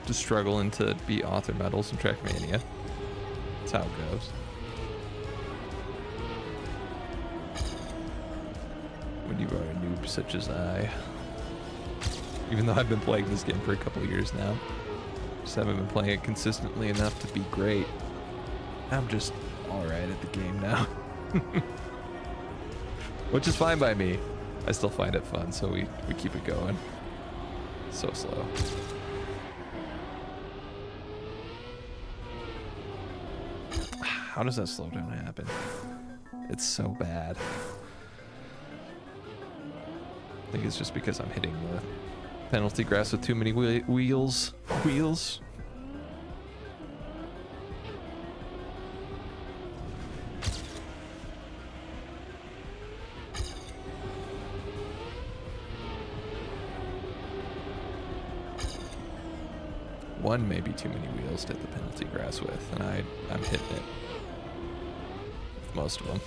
Just struggling to beat author medals in Trackmania. That's how it goes. When you are a noob such as I. Even though I've been playing this game for a couple of years now. Just haven't been playing it consistently enough to be great. I'm just alright at the game now. Which is fine by me. I still find it fun, so we keep it going. So slow. How does that slowdown happen? It's so bad. I think it's just because I'm hitting the penalty grass with too many wheels. One maybe too many wheels to hit the penalty grass with, and I'm hitting it with most of them.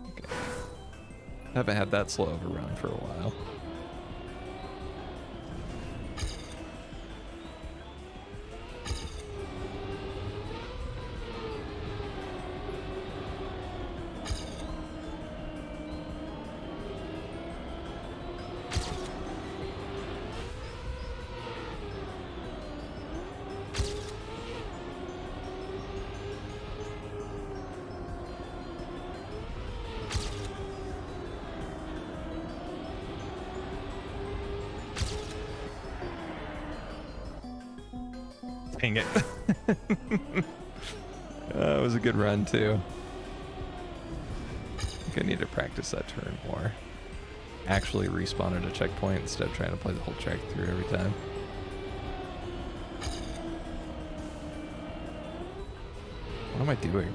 Okay. Haven't had that slow of a run for a while. Dang it. It was a good run too. I think I need to practice that turn more. Actually respawn at a checkpoint instead of trying to play the whole track through every time. What am I doing?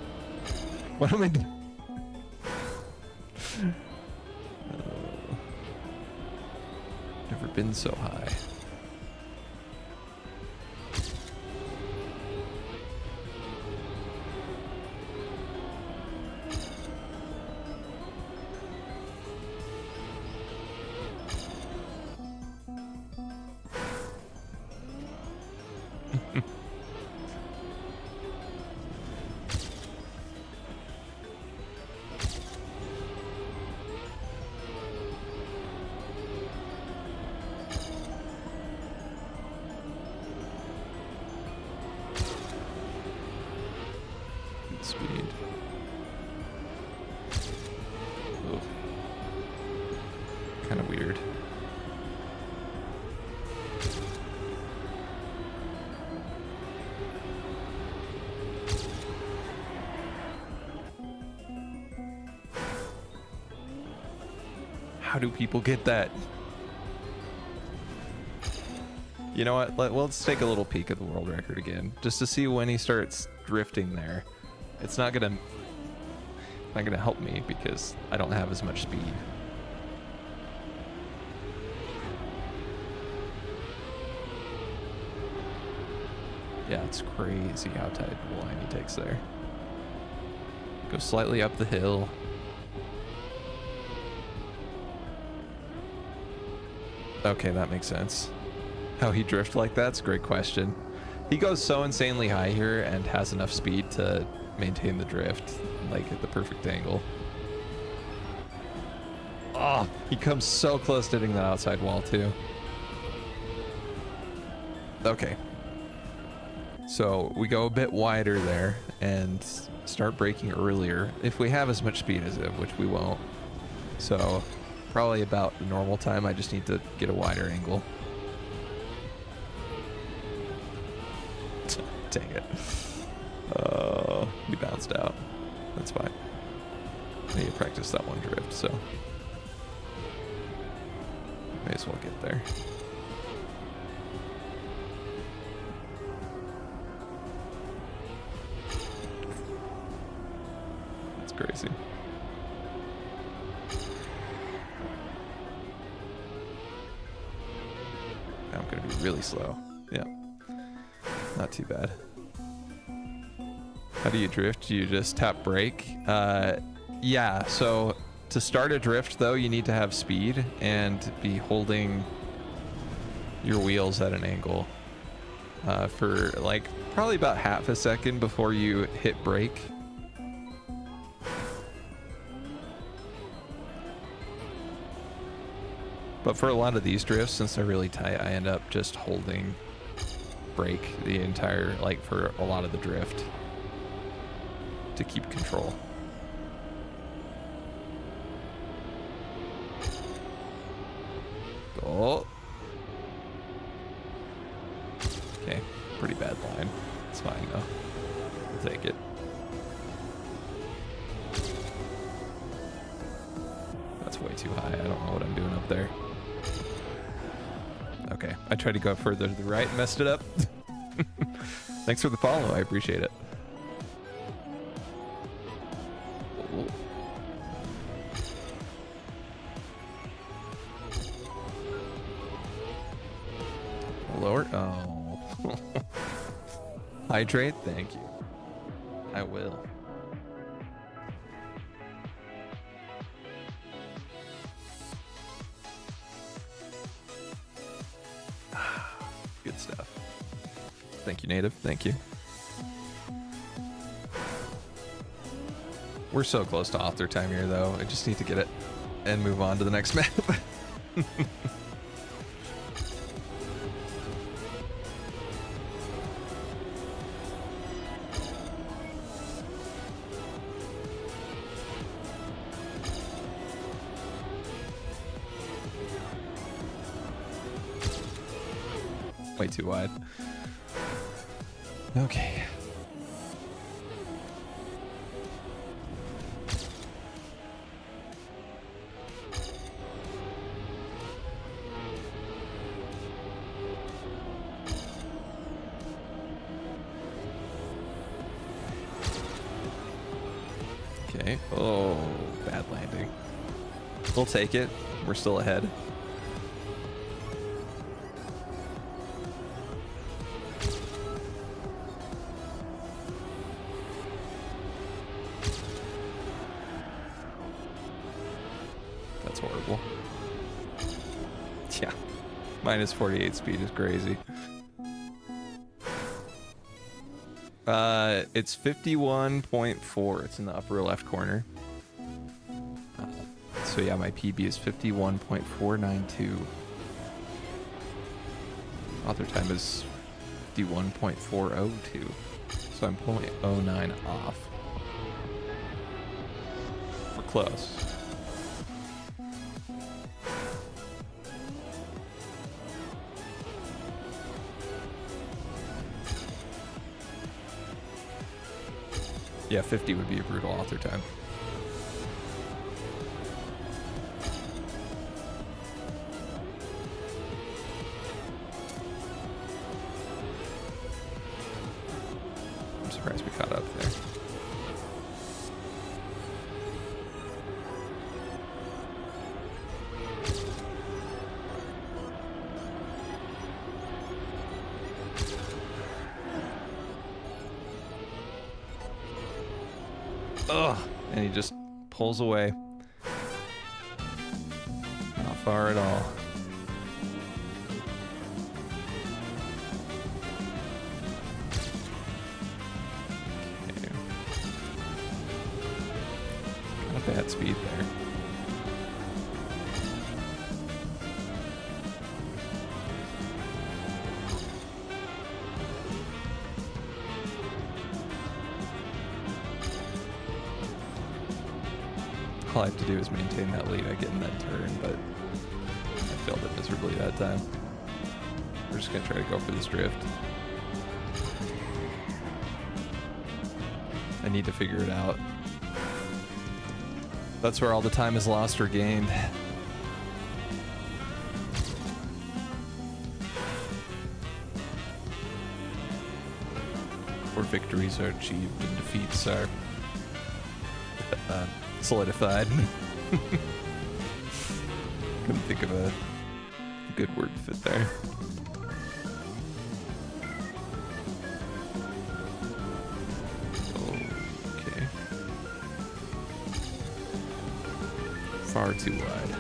What am I doing? Never been so high. Speed. Kind of weird. How do people get that? You know what? Let's take a little peek at the world record again, just to see when he starts drifting there. It's not gonna help me because I don't have as much speed. Yeah, it's crazy how tight the line he takes there. Go slightly up the hill. Okay, that makes sense. How he drift like that's a great question. He goes so insanely high here and has enough speed to maintain the drift, like at the perfect angle. Oh, he comes so close to hitting that outside wall too. Okay. So we go a bit wider there and start braking earlier if we have as much speed as him, which we won't. So probably about the normal time. I just need to get a wider angle. Dang it. He bounced out. That's fine. I need to practice that one drift, so may as well get there. That's crazy. Now I'm gonna be really slow. Yeah. Not too bad. How do you drift? Do you just tap brake? Yeah, so to start a drift though, you need to have speed and be holding your wheels at an angle for like probably about half a second before you hit brake. But for a lot of these drifts, since they're really tight, I end up just holding brake the entire, like for a lot of the drift to keep control. Oh. Okay, pretty bad line. It's fine though. We'll take it. That's way too high. I don't know what I'm doing up there. Okay, I tried to go further to the right and messed it up. Thanks for the follow. I appreciate it. Oh. Lower. Oh. Hydrate. Thank you. I will. Good stuff. Thank you, Native. Thank you. We're so close to author time here, though. I just need to get it and move on to the next map. Way too wide. Okay. Okay. Oh, bad landing. We'll take it. We're still ahead. That's horrible. Yeah. Minus 48 speed is crazy. It's 51.4. It's in the upper left corner. So yeah, my PB is 51.492. Author time is 51.402. So I'm 0.09 off. We're close. Yeah, 50 would be a brutal author time. I'm surprised we caught up there. Ugh, and he just pulls away. Not far at all. Okay. Kind of bad speed there. All I have to do is maintain that lead I get in that turn, but I failed it miserably that time. We're just gonna try to go for this drift. I need to figure it out. That's where all the time is lost or gained. Where victories are achieved and defeats are solidified. Couldn't think of a good word to fit there. Okay. Far too wide.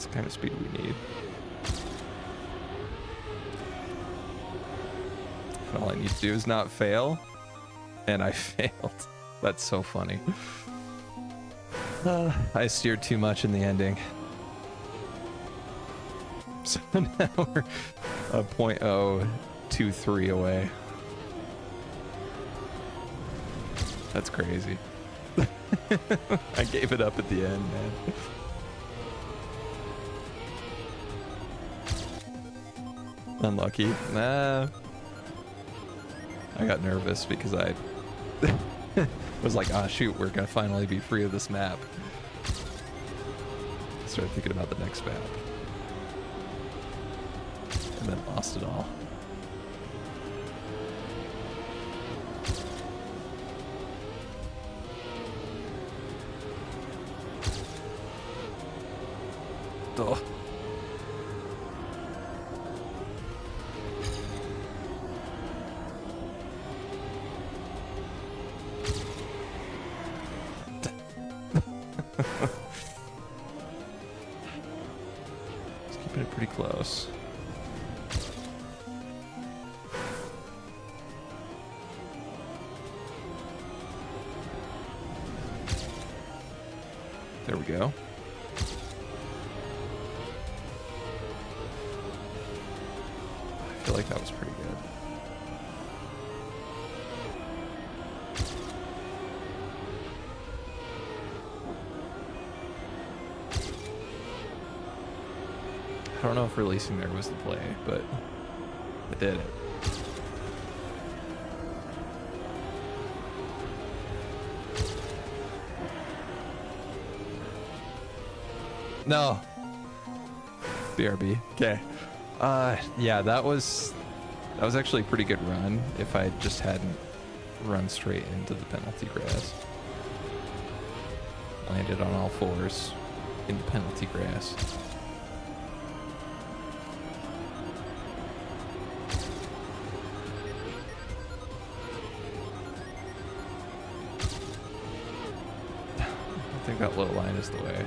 the kind of speed we need. And all I need to do is not fail. And I failed. That's so funny. I steered too much in the ending. So now we're a 0.023 away. That's crazy. I gave it up at the end, man. Unlucky. Nah. I got nervous because I was like, ah, shoot, we're gonna finally be free of this map. Started thinking about the next map. And then lost it all. Duh. Just keeping it pretty close. There we go. I feel like that was pretty good. I don't know if releasing there was the play, but I did it. No. BRB. Okay. Yeah, that was actually a pretty good run if I just hadn't run straight into the penalty grass. Landed on all fours in the penalty grass. I think that little line is the way.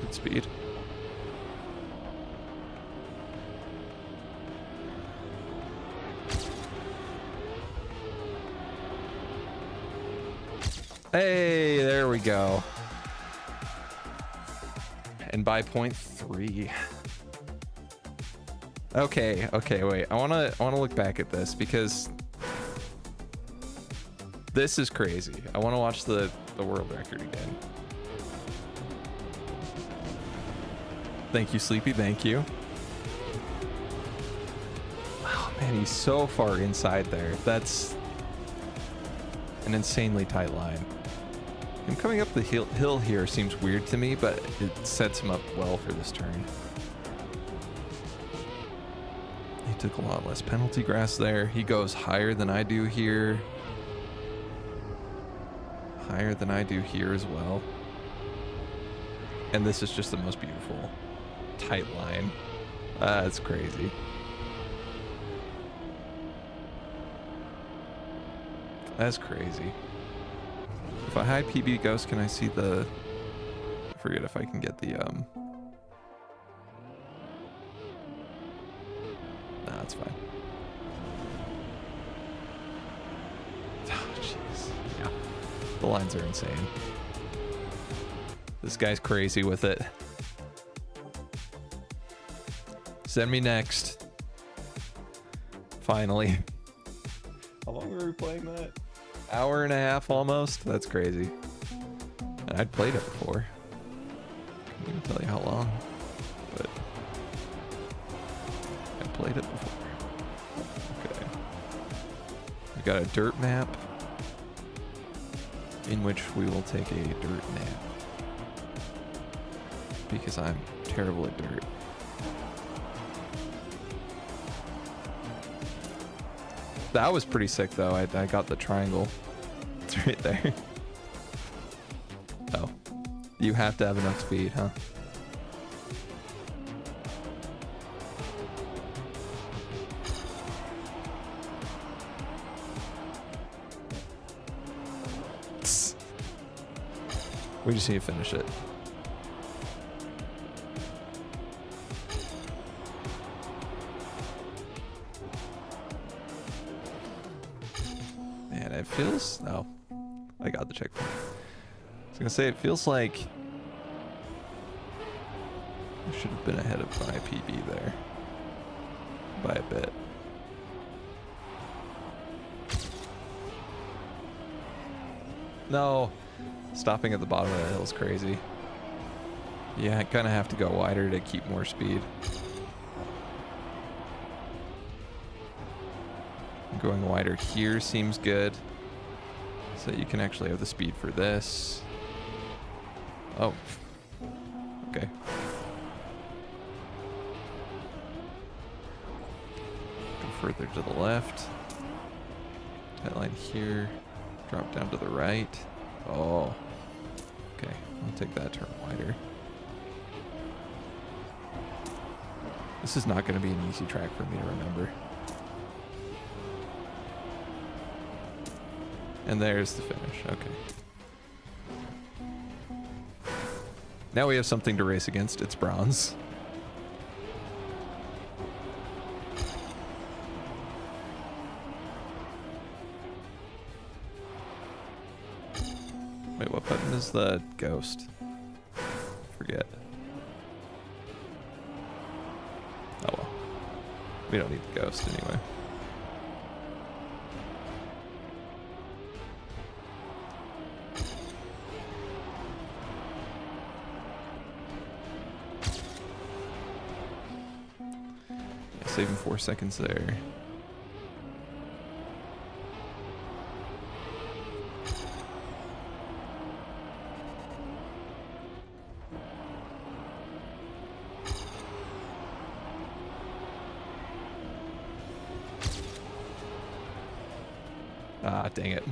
Good speed. Hey, there we go. And by 0.3. Okay, wait. I wanna look back at this because this is crazy. I wanna watch the world record again. Thank you, Sleepy, thank you. Oh man, he's so far inside there. That's an insanely tight line. Him coming up the hill here seems weird to me, but it sets him up well for this turn. He took a lot less penalty grass there. He goes higher than I do here. Higher than I do here as well. And this is just the most beautiful tight line. That's crazy. That's crazy. If I hide PB Ghost, can I see the... I forget if I can get the, Nah, that's fine. Oh, jeez. Yeah. The lines are insane. This guy's crazy with it. Send me next. Finally. How long were we playing that? Hour and a half almost? That's crazy. And I'd played it before. Couldn't even tell you how long. But I played it before. Okay. We got a dirt map in which we will take a dirt nap. Because I'm terrible at dirt. That was pretty sick though. I got the triangle. It's right there. Oh. You have to have enough speed, huh? We just need to finish it. Man, it feels... No. I got the checkpoint. I was gonna say, it feels like I should have been ahead of my PB there. By a bit. No! Stopping at the bottom of the hill is crazy. Yeah, I kind of have to go wider to keep more speed. Going wider here seems good. So you can actually have the speed for this. Oh. Okay. Go further to the left. That line here. Drop down to the right. Oh. Okay, I'll take that turn wider. This is not going to be an easy track for me to remember. And there's the finish. Okay. Now we have something to race against. It's bronze. Wait, what button is the ghost? Forget. Oh well. We don't need the ghost anyway. Yeah, saving 4 seconds there. Ah, dang it.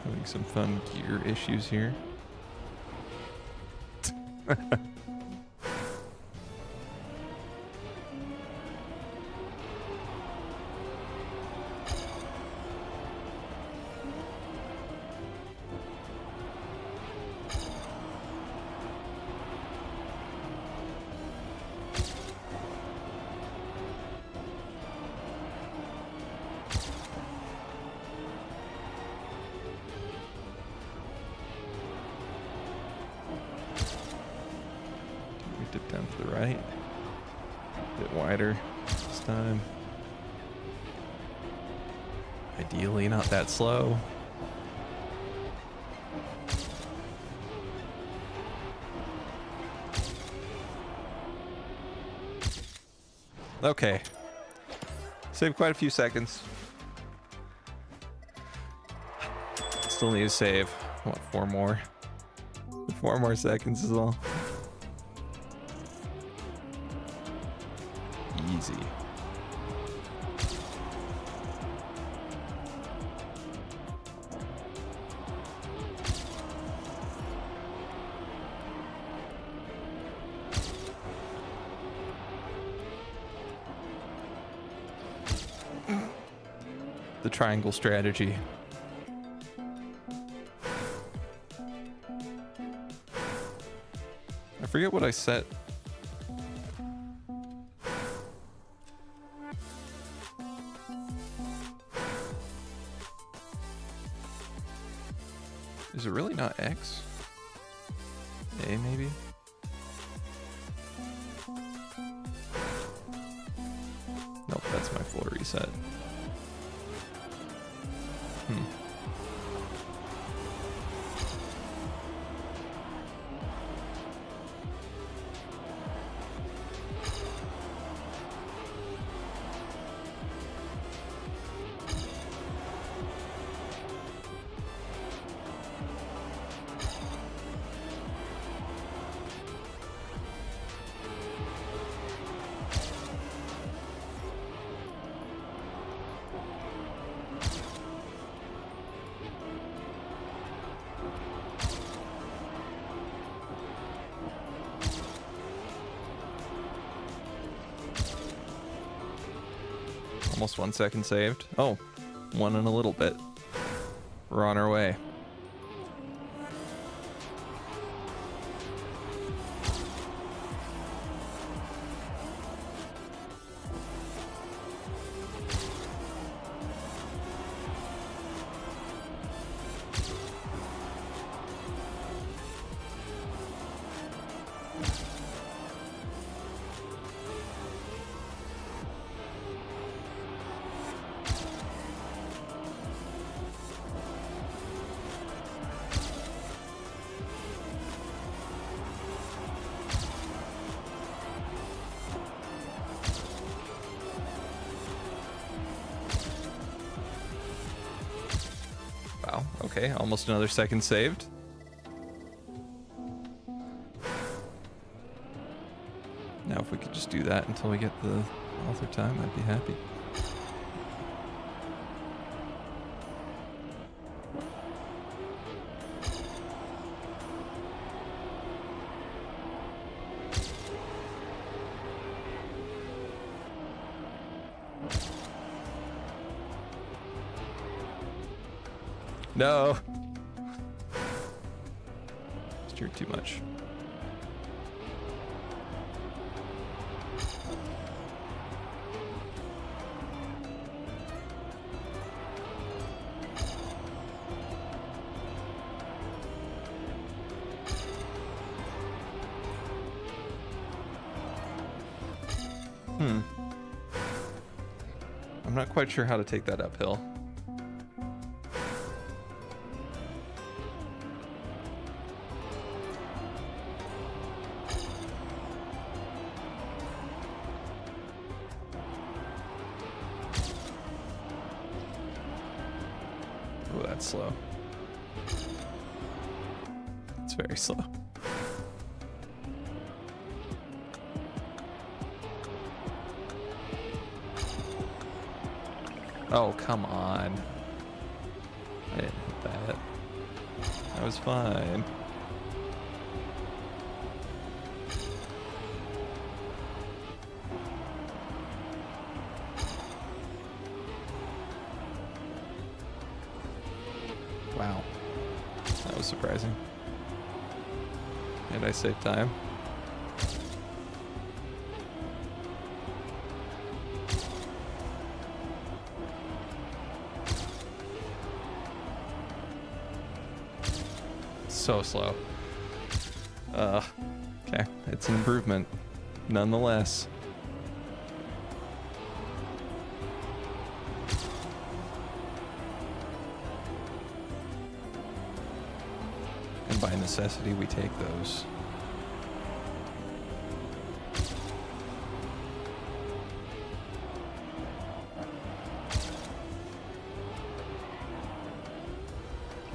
Having some fun gear issues here. Dip down to the right. A bit wider this time. Ideally not that slow. Okay. Saved quite a few seconds. Still need to save, what, 4 more? 4 more seconds is all. Easy. The triangle strategy. I forget what I set. Is it really not X? A maybe? Nope, that's my floor reset. Almost 1 second saved. Oh, one in a little bit. We're on our way. Wow, okay, almost another second saved. Now if we could just do that until we get the author time, I'd be happy. No! Steered too much. I'm not quite sure how to take that uphill. Oh, that's slow. It's very slow. Oh, come on. I didn't hit that. That was fine. Wow. That was surprising. And I saved time. So slow. Okay, it's an improvement, nonetheless. And by necessity, we take those.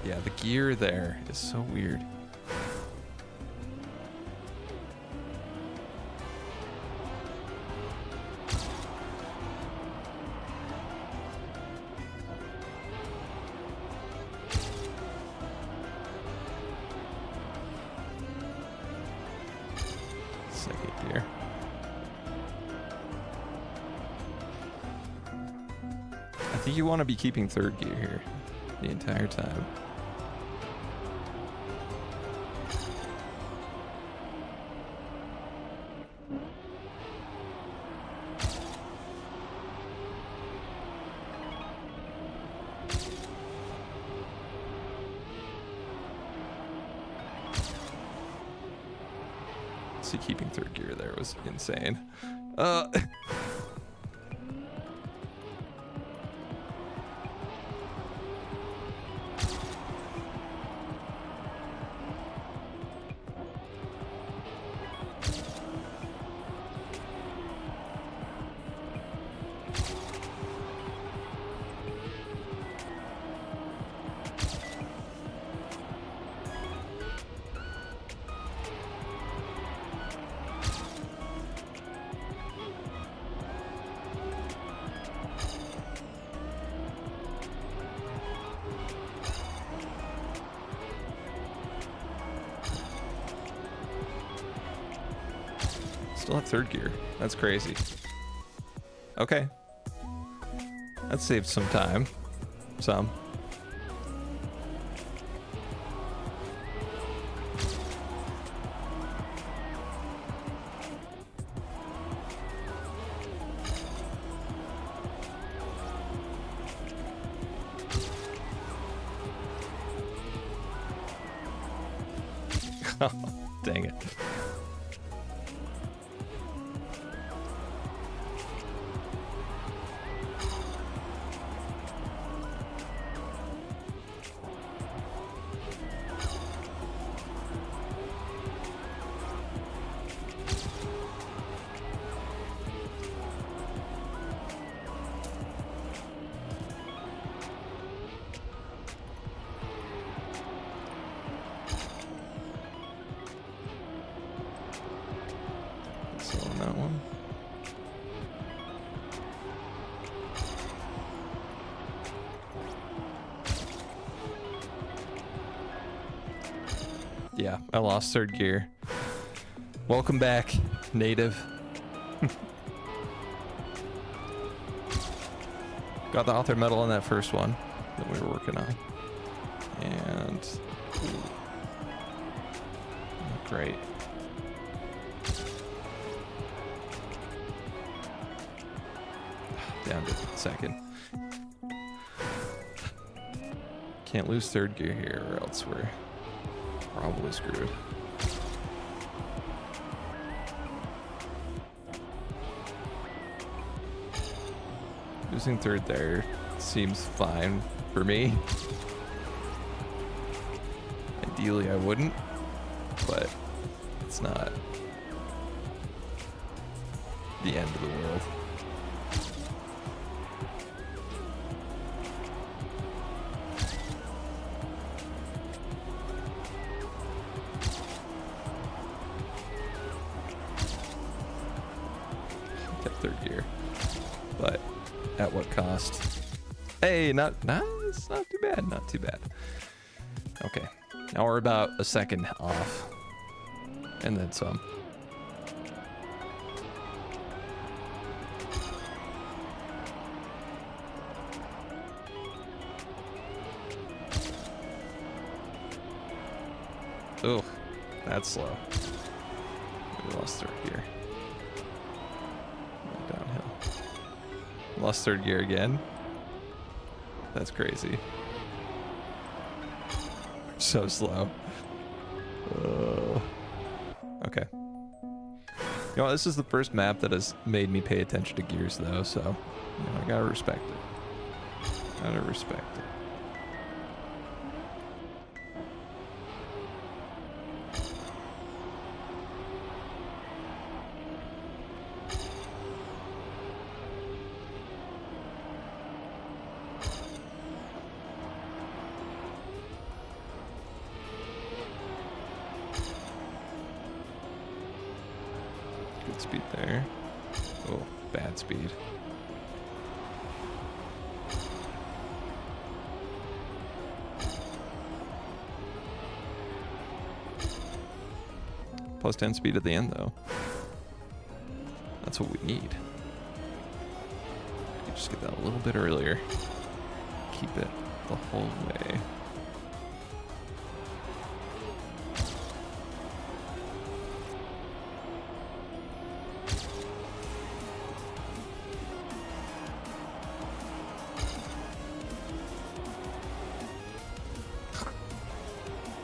Yeah, the gear there is so weird. Second gear. I think you want to be keeping third gear here the entire time. See, keeping third gear there was insane. Still have third gear. That's crazy. Okay. That saved some time. Some. Dang it. That one. Yeah, I lost third gear. Welcome back, native. Got the author medal on that first one that we were working on. And not great. Down to second. Can't lose third gear here or else we're probably screwed. Losing third there seems fine for me. Ideally I wouldn't, but it's not the end of the world. Third gear, but at what cost? Hey, it's not too bad, not too bad. Okay, now we're about a second off, and then some. Ugh, that's slow. We lost third gear. Downhill. Lost third gear again. That's crazy. So slow. Okay. You know, this is the first map that has made me pay attention to gears, though, so you know, I gotta respect it. Gotta respect it. Good speed there. Oh, bad speed. Plus 10 speed at the end, though. That's what we need. You just get that a little bit earlier. Keep it the whole way.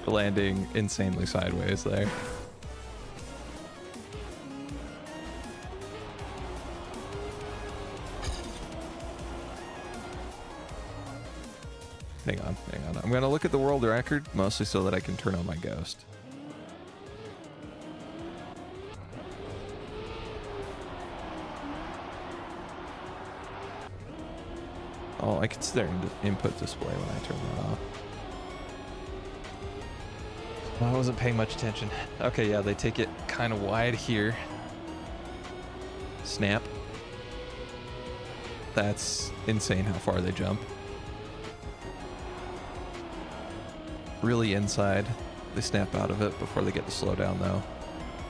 Landing insanely sideways there. Hang on. I'm gonna look at the world record mostly so that I can turn on my ghost. Oh, I can see their input display when I turn that off. I wasn't paying much attention. Okay, yeah, they take it kind of wide here. Snap. That's insane how far they jump. Really inside. They snap out of it before they get to slow down, though.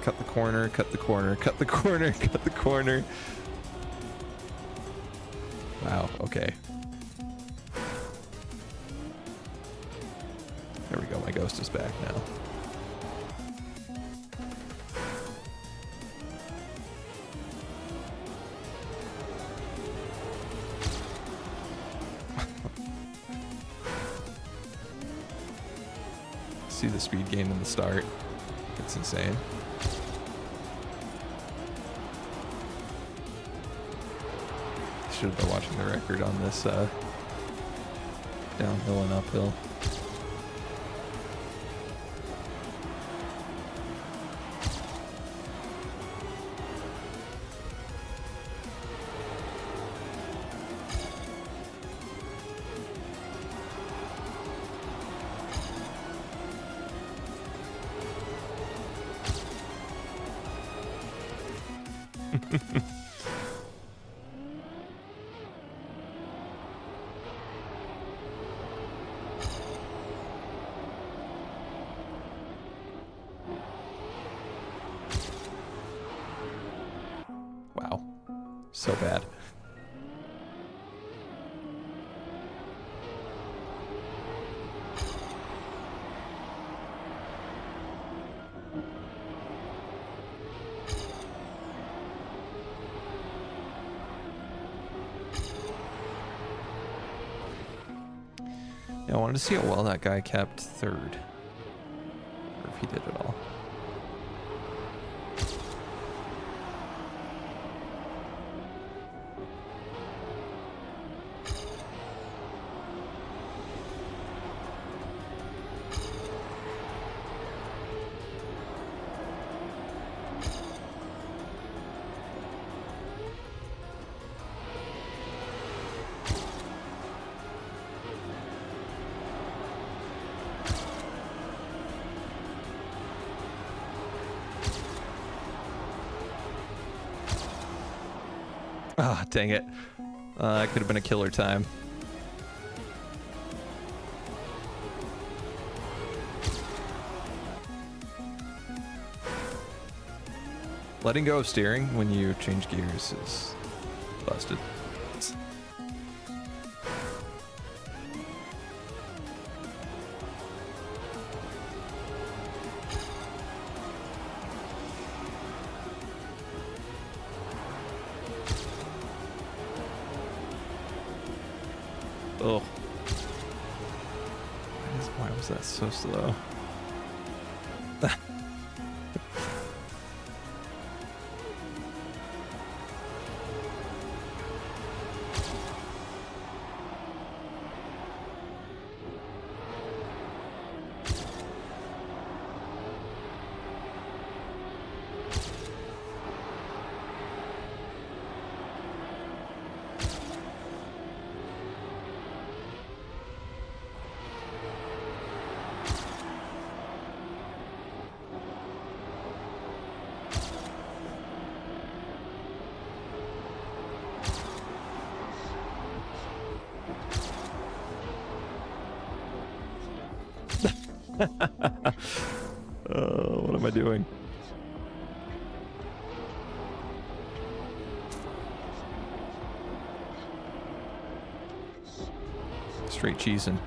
Cut the corner, cut the corner, cut the corner, cut the corner. Wow, okay. There we go, my ghost is back now. See the speed gain in the start. It's insane. Should have been watching the record on this downhill and uphill. Wow. So bad. Yeah, I wanted to see how well that guy kept third. Or if he did at all. Ah, oh, dang it. It could have been a killer time. Letting go of steering when you change gears is busted. Oh. Why was that so slow? What am I doing? Straight cheesing.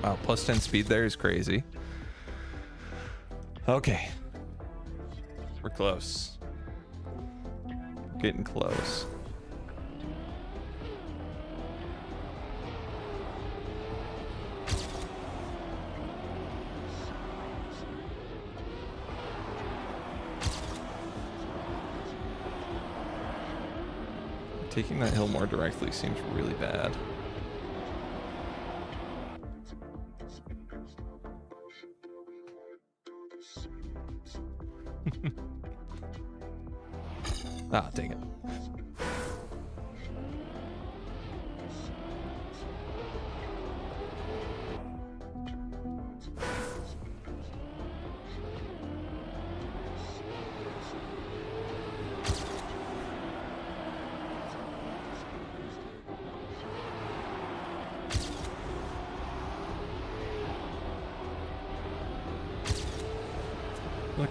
Wow, plus 10 speed there is crazy. Okay. We're close. Getting close. Taking that hill more directly seems really bad. Ah, dang it.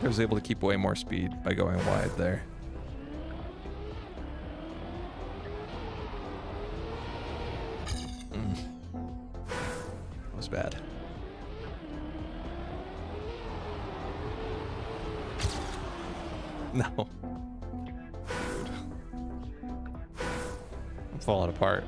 like I was able to keep way more speed by going wide there. That was bad. No. Dude. I'm falling apart.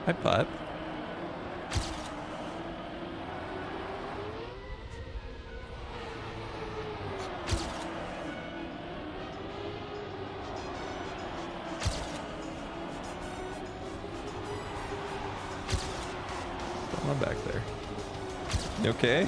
Hi, Putt. Come on back there. You okay?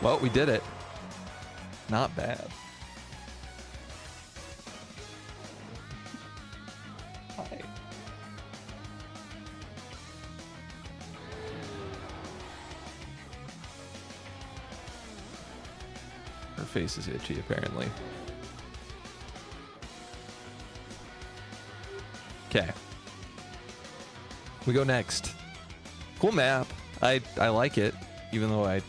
Well, we did it. Not bad. Hi. Her face is itchy, apparently. Okay. We go next. Cool map. I like it, even though I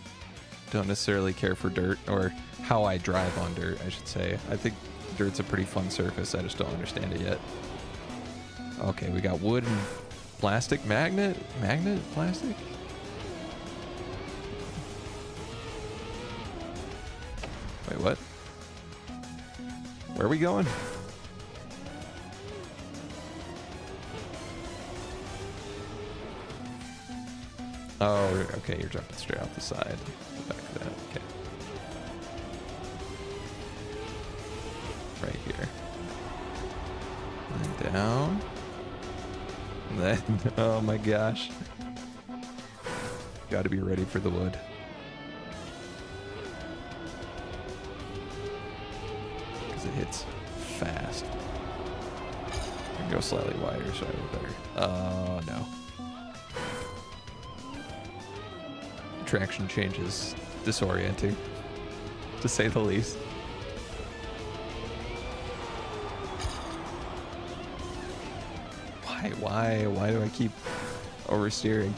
don't necessarily care for dirt, or how I drive on dirt, I should say. I think dirt's a pretty fun surface. I just don't understand it yet. Okay, we got wood and plastic. Magnet, plastic. Wait, what? Where are we going? Oh, okay, you're jumping straight off the side. Back to that, okay. Right here. And down. And then, oh my gosh. Gotta be ready for the wood. Because it hits fast. I can go slightly wider, so I would better. Oh, no. Traction changes disorienting, to say the least. Why do I keep oversteering?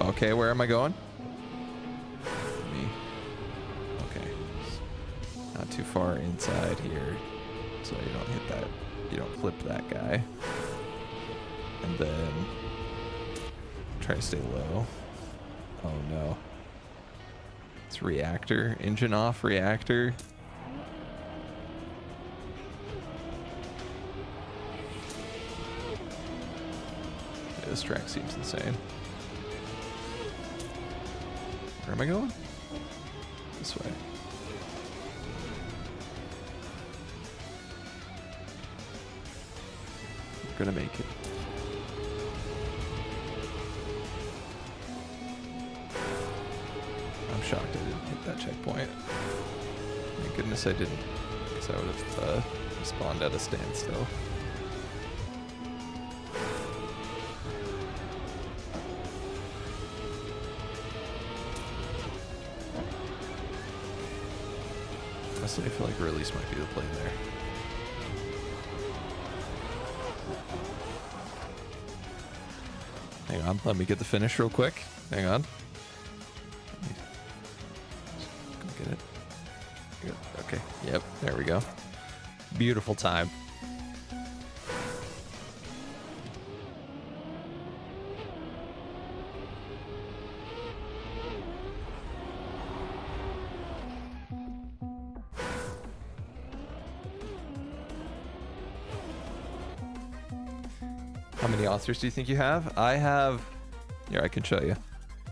Okay, where am I going? Too far inside here, so you don't hit that, you don't clip that guy, and then try to stay low. Oh no, it's reactor, engine off reactor. Yeah, this track seems insane. Where am I going? This way. Gonna make it. I'm shocked I didn't hit that checkpoint. Thank goodness I didn't, because I would have spawned at a standstill. Honestly, I feel like release might be the play there. Hang on, let me get the finish real quick. Hang on. Go get it. Good. Okay, yep, there we go. Beautiful time. How many authors do you think you have? I have... Here, I can show you.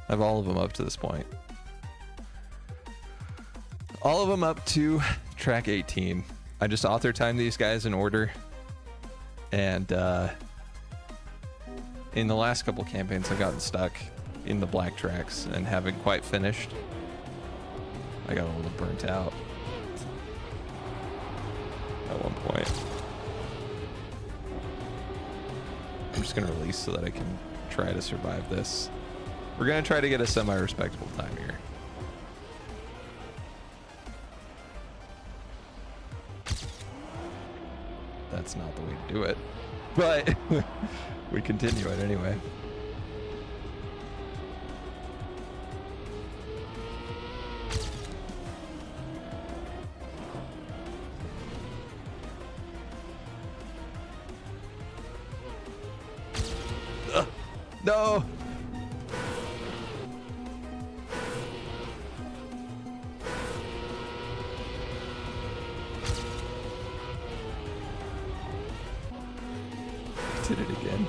I have all of them up to this point. All of them up to track 18. I just author time these guys in order. And in the last couple campaigns, I've gotten stuck in the black tracks and haven't quite finished. I got a little burnt out at one point. I'm just gonna release so that I can try to survive this. We're gonna try to get a semi-respectable time here. That's not the way to do it, but we continue it anyway. No! Did it again.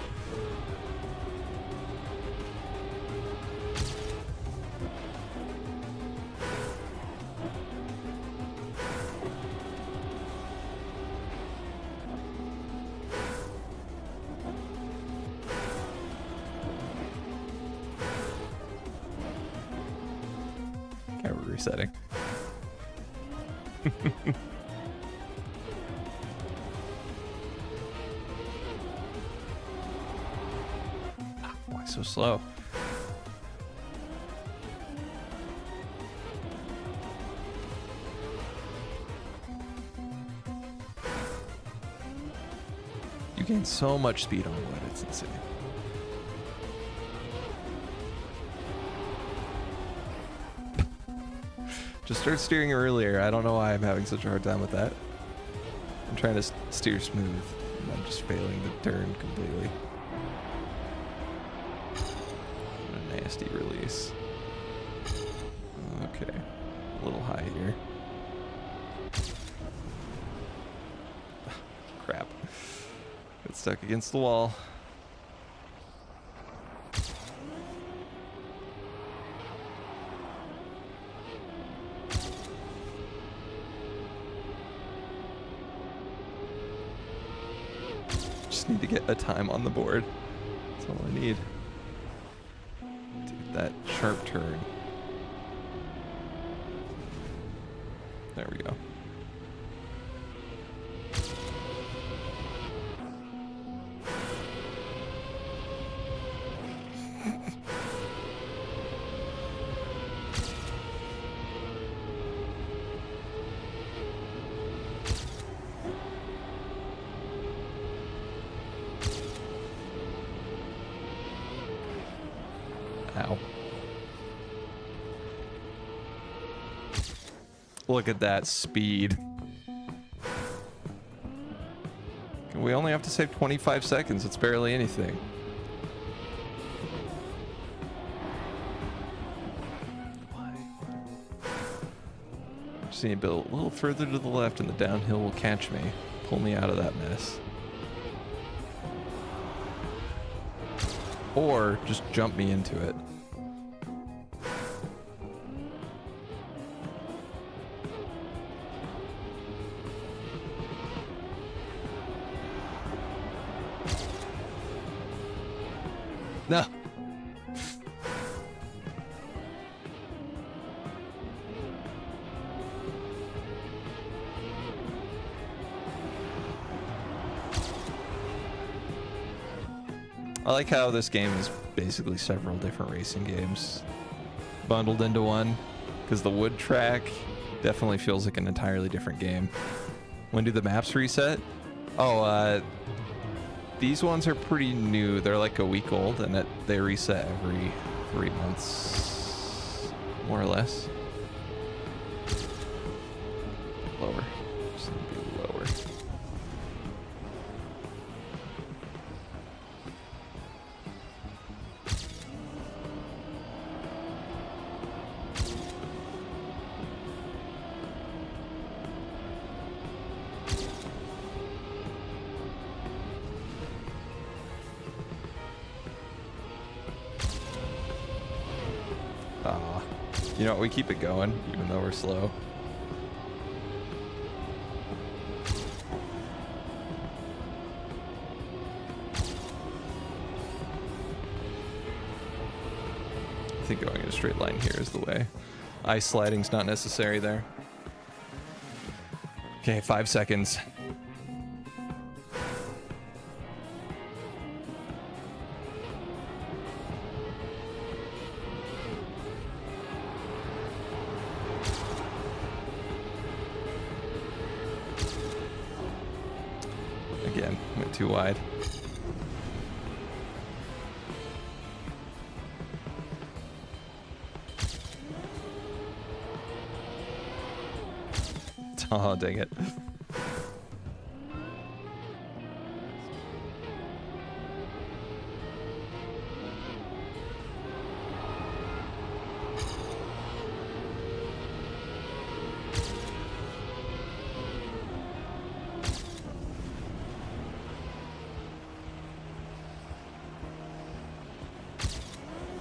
Okay, we're resetting. Why so slow? You gain so much speed on wood, it's insane. Just start steering earlier. I don't know why I'm having such a hard time with that. I'm trying to steer smooth, and I'm just failing to turn completely. What a nasty release. Okay, a little high here. Crap. Got stuck against the wall. Need to get a time on the board. That's all I need. Dude, that sharp turn. There we go. Ow. Look at that speed. We only have to save 25 seconds. It's barely anything. Why? Just need to build a little further to the left and the downhill will catch me. Pull me out of that mess. Or just jump me into it. No. I like how this game is basically several different racing games bundled into one, because the wood track definitely feels like an entirely different game. When do the maps reset? Oh, these ones are pretty new. They're like a week old, and they reset every 3 months, more or less. Lower. Just need to be lower. You know what, we keep it going, even though we're slow. think going in a straight line here is the way. Ice sliding's not necessary there. Okay, 5 seconds. Again, went too wide. Oh, dang it.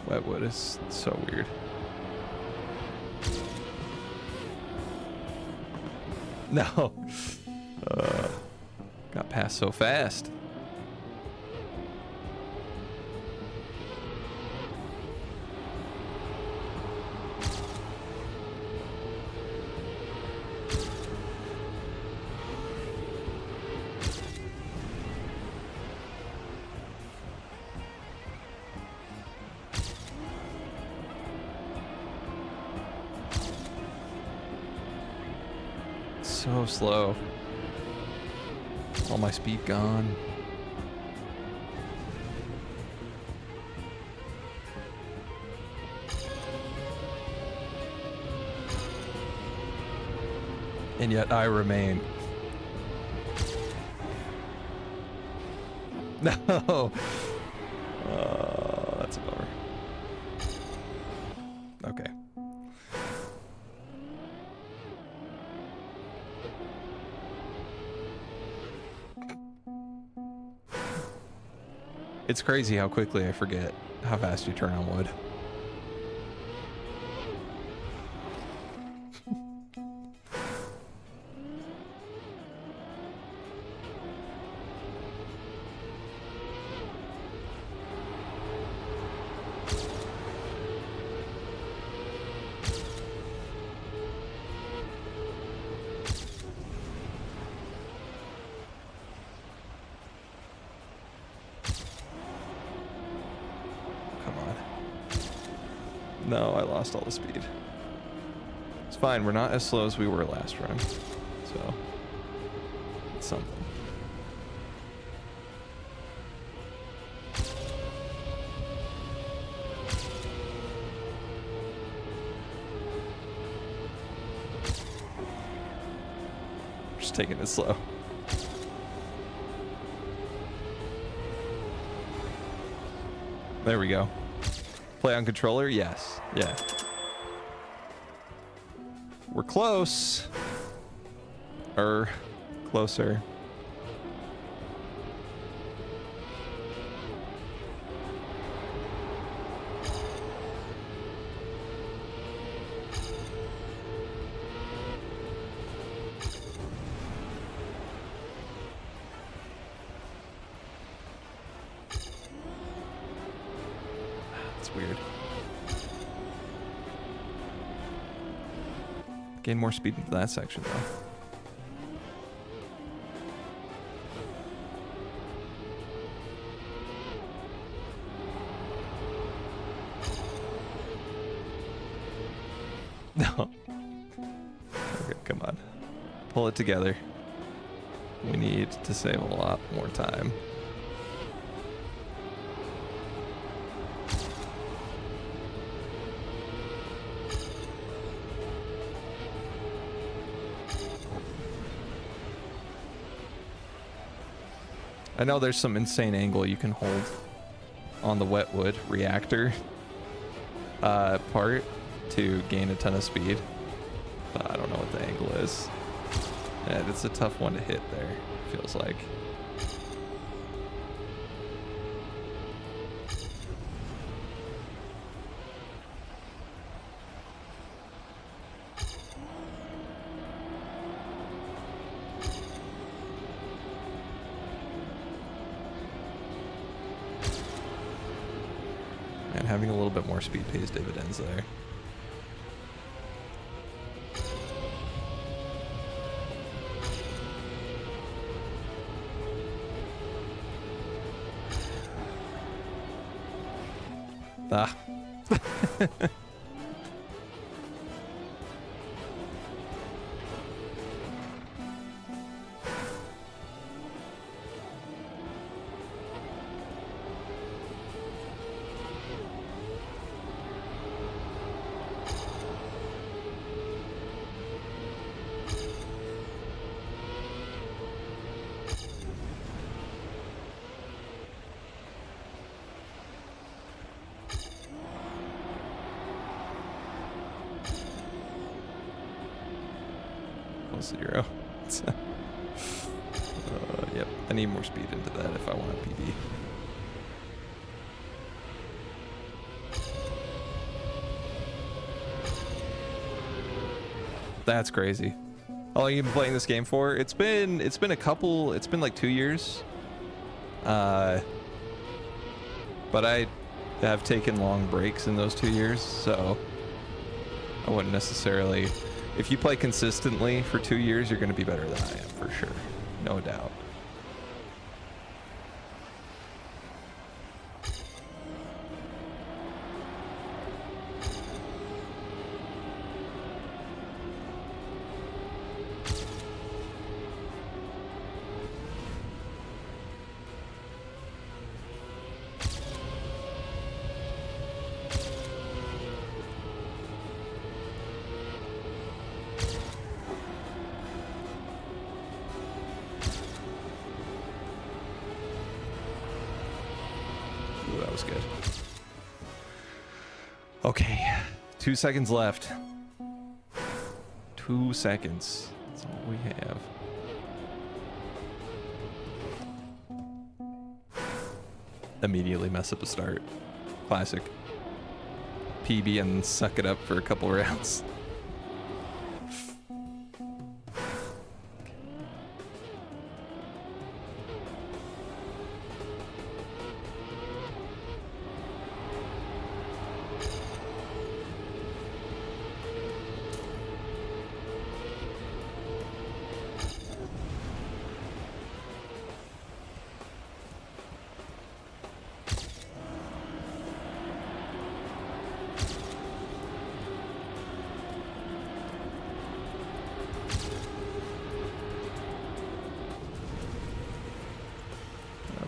Wetwood is so weird. No. Got past so fast. So slow. All my speed gone. And yet I remain. No. That's a bummer. Okay. It's crazy how quickly I forget how fast you turn on wood. No, I lost all the speed. It's fine, we're not as slow as we were last run. So, it's something. Just taking it slow. There we go. Play on controller? Yes. Yeah. We're close. Closer. Weird. Gain more speed into that section though. No. Okay, come on. Pull it together. We need to save a lot more time. I know there's some insane angle you can hold on the wetwood reactor part to gain a ton of speed. But I don't know what the angle is. Yeah, it's a tough one to hit there, feels like. Having a little bit more more speed pays dividends there. Ah. Zero. Yep, I need more speed into that if I want a PB. That's crazy. How long have you been playing this game for? It's been like 2 years. But I have taken long breaks in those 2 years, so I wouldn't necessarily. If you play consistently for 2 years, you're going to be better than I am, for sure. No doubt. Okay, 2 seconds left. 2 seconds. That's all we have. Immediately mess up a start. Classic. PB and suck it up for a couple rounds.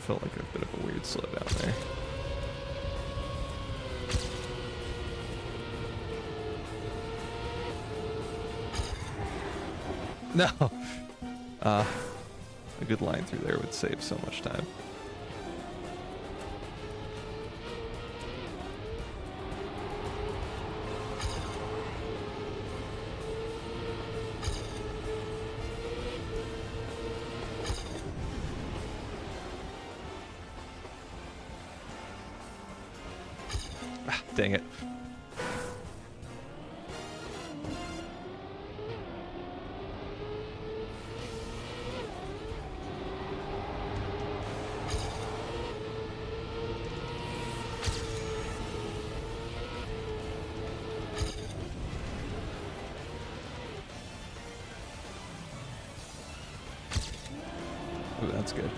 Felt like a bit of a weird slowdown there. No! A good line through there would save so much time. Dang it. Ooh, that's good.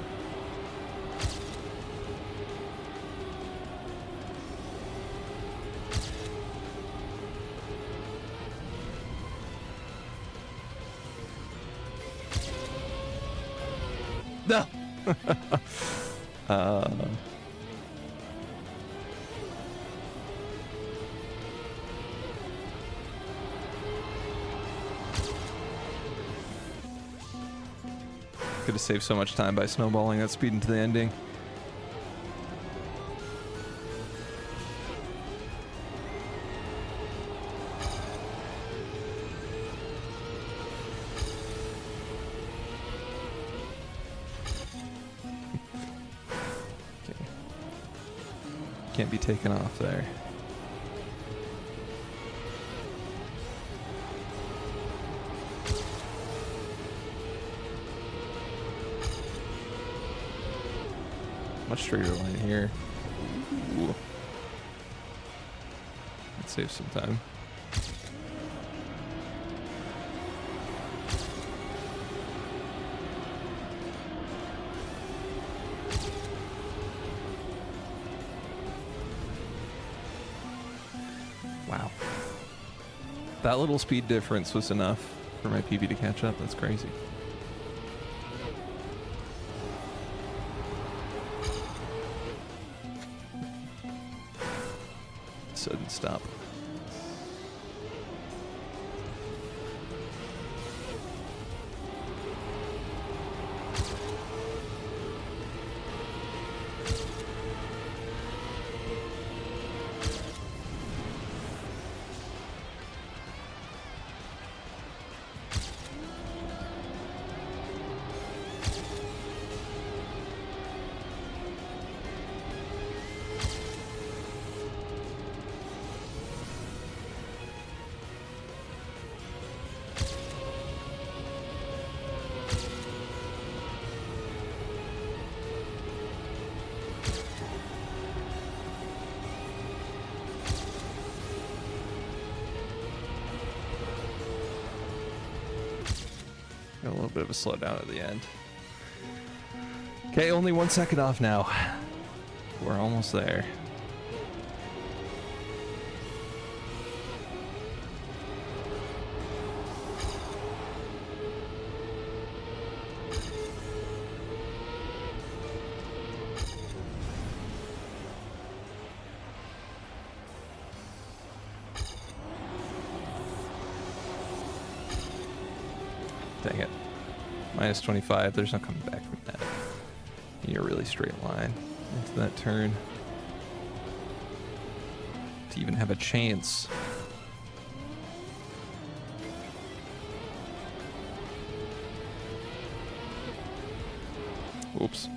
No. Could have saved so much time by snowballing that speed into the ending. Can't be taken off there. Much straighter line here. Ooh. Let's save some time. Wow. That little speed difference was enough for my PB to catch up. That's crazy. Sudden stop. Got a little bit of a slowdown at the end. Okay, only 1 second off now. We're almost there. Dang it. Minus 25. There's no coming back from that. You need a really straight line into that turn to even have a chance. Oops.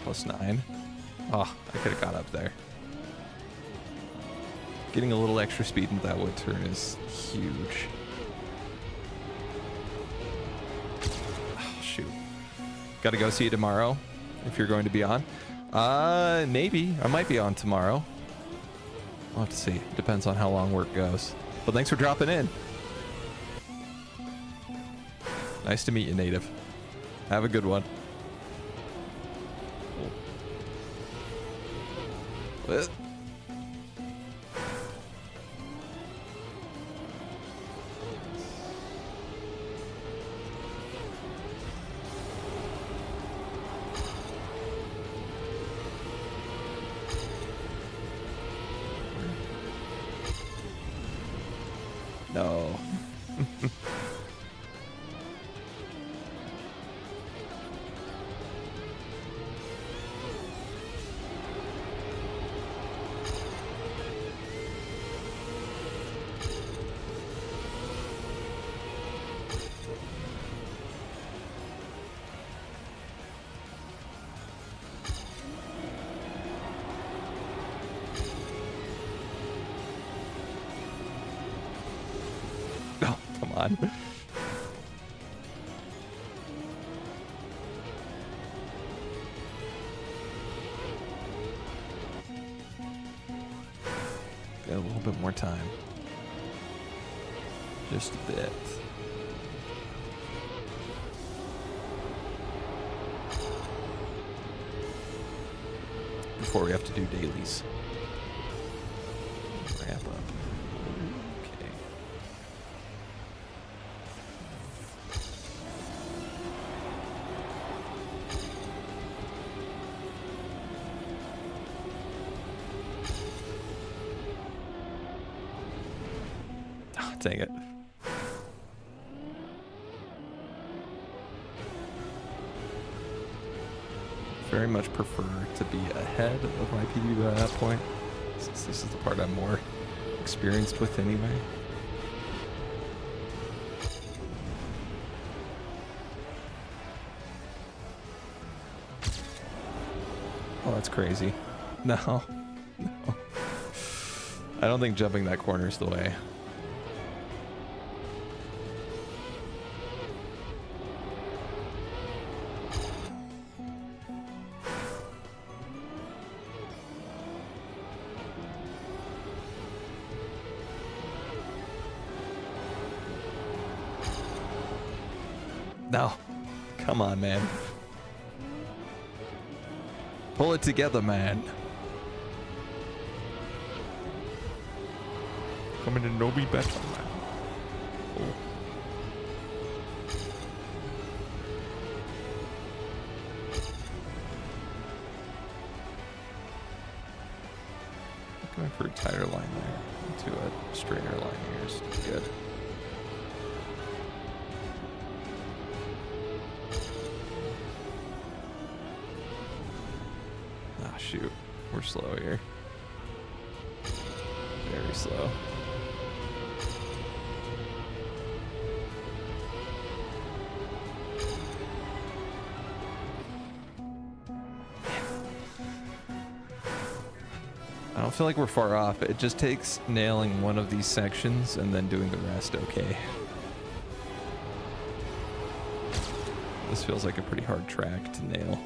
+9. Oh, I could have got up there. Getting a little extra speed into that wood turn is huge. Oh, shoot. Gotta go see you tomorrow if you're going to be on. Maybe. I might be on tomorrow. We'll have to see. Depends on how long work goes. But thanks for dropping in. Nice to meet you, Native. Have a good one. What? No. Oh, come on. Got a little bit more time. Just a bit. Before we have to do dailies. Wrap up. Okay. Oh, dang it. very much prefer to be ahead of my PB by that point, since this is the part I'm more experienced with anyway. Oh, that's crazy. No. No. I don't think jumping that corner is the way. No. Come on, man. Pull it together, man. Coming to know me better, man. Oh. Going for a tighter line there into a straighter line here is good. Ah, shoot. We're slow here. Very slow. I don't feel like we're far off. It just takes nailing one of these sections and then doing the rest okay. This feels like a pretty hard track to nail.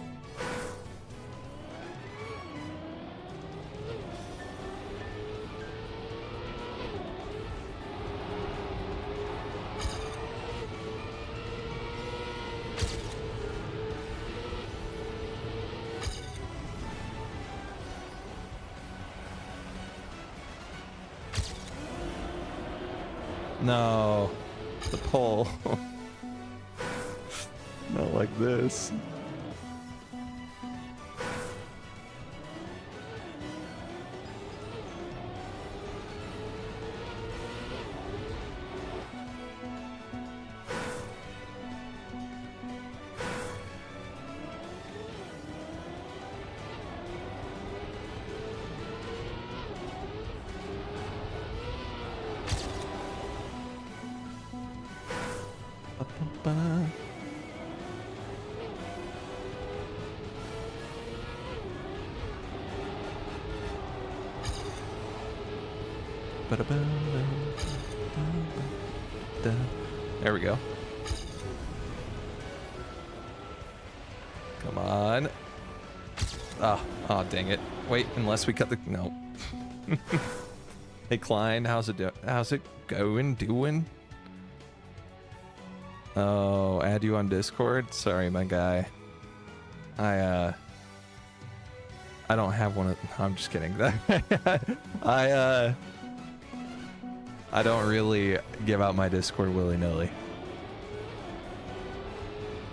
No, the pole. Not like this. There we go. Come on. Oh, dang it. Wait, unless we cut the... No. Hey, Klein, how's it doing? Oh, add you on Discord? Sorry, my guy. I don't have one of... I'm just kidding. I don't really give out my Discord willy-nilly.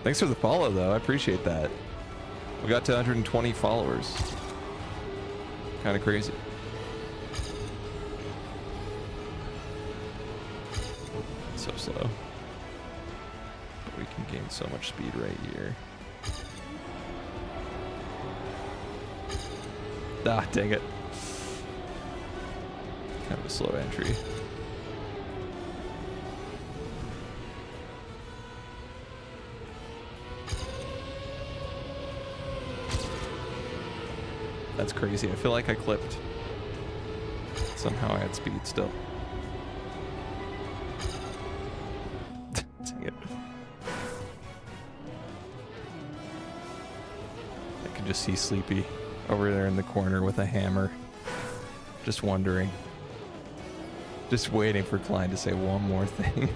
Thanks for the follow, though. I appreciate that. We got to 120 followers. Kind of crazy. So slow. But we can gain so much speed right here. Ah, dang it. Kind of a slow entry. That's crazy. I feel like I clipped. Somehow I had speed still. Dang it. I can just see Sleepy over there in the corner with a hammer. Just wondering. Just waiting for Klein to say one more thing.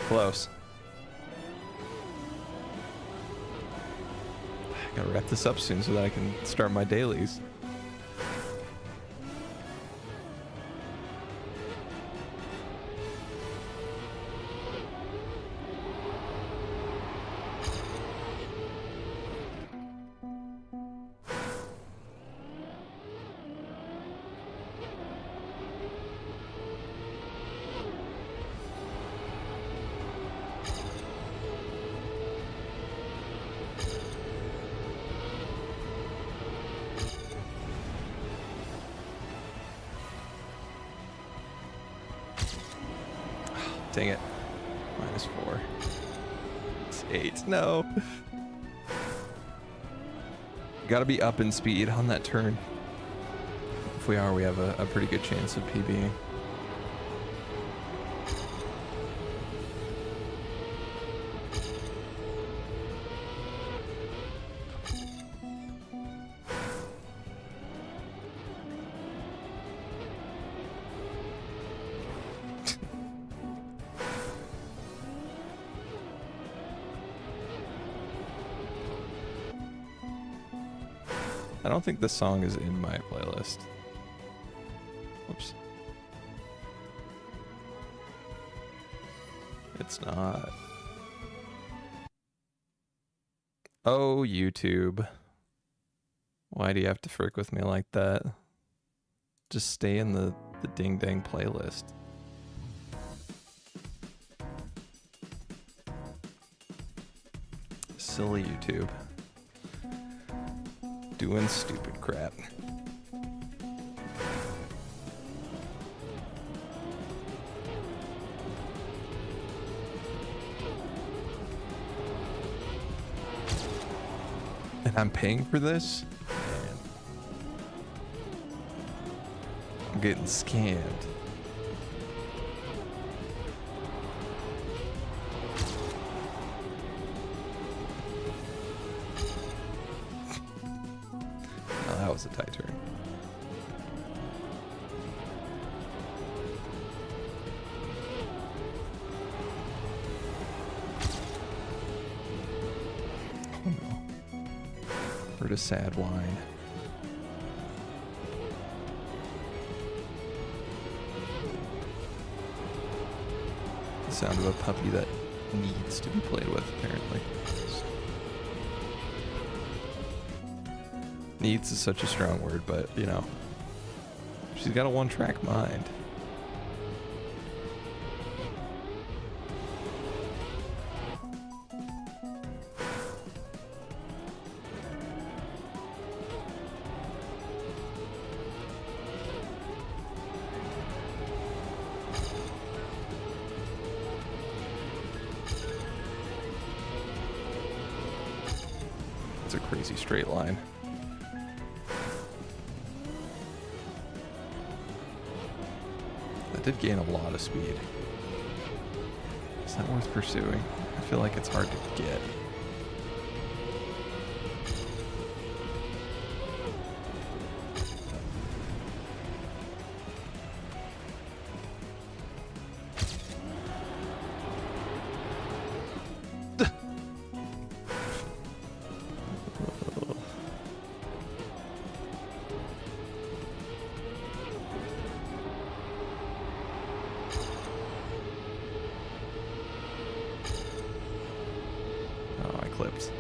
close. I gotta wrap this up soon so that I can start my dailies. Dang it. -4. It's 8. No. Gotta be up in speed on that turn. If we are, we have a pretty good chance of PBing. I don't think this song is in my playlist. Whoops. It's not. Oh, YouTube. Why do you have to frick with me like that? Just stay in the ding dang playlist. Silly YouTube. Doing stupid crap. And I'm paying for this? Man. I'm getting scammed. That was a tight turn. Oh no. Heard a sad whine. The sound of a puppy that needs to be played with, apparently. Needs is such a strong word, but, you know, she's got a one-track mind. It's a crazy straight line. I did gain a lot of speed. Is that worth pursuing? I feel like it's hard to get. Clipped.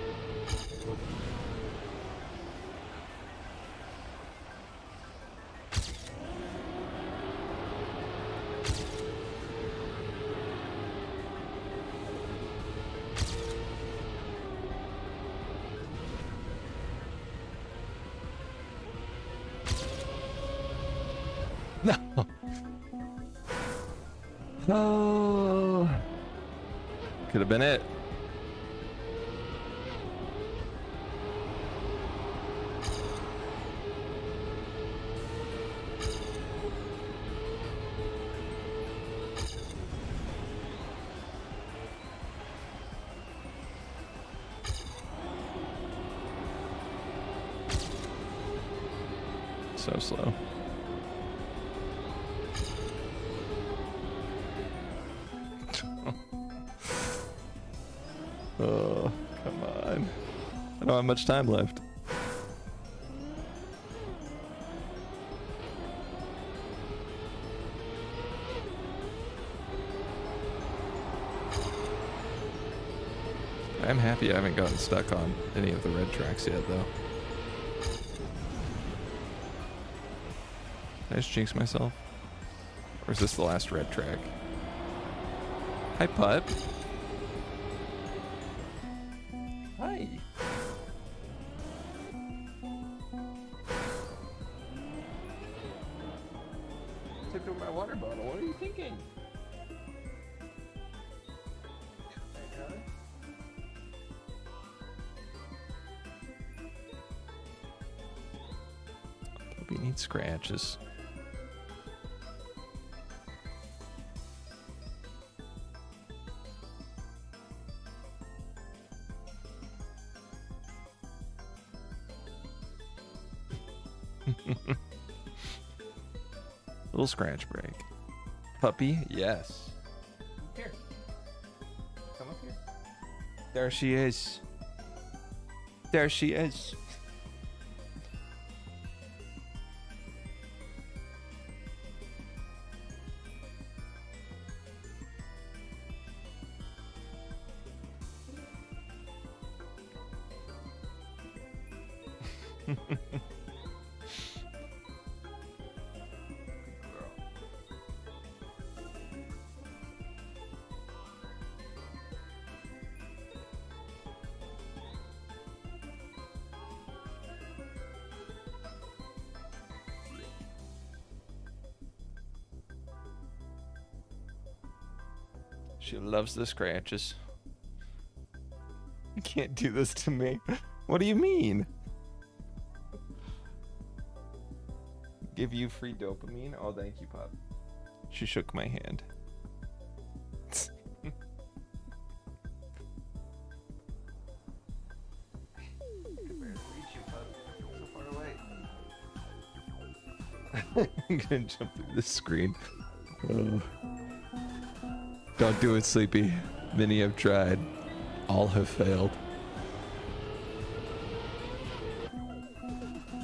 No. No. Could have been it. So slow. I don't have much time left. I'm happy I haven't gotten stuck on any of the red tracks yet, though. Did I just jinx myself? Or is this the last red track? Hi, Putt. Hi. Tipped over my water bottle. What are you thinking? We need scratches. Little scratch break. Puppy, yes. Here. Come up here. There she is. There she is. She loves the scratches. You can't do this to me. What do you mean? Give you free dopamine? Oh, thank you, Pop. She shook my hand. I'm gonna jump through this screen. Don't do it, Sleepy. Many have tried. All have failed.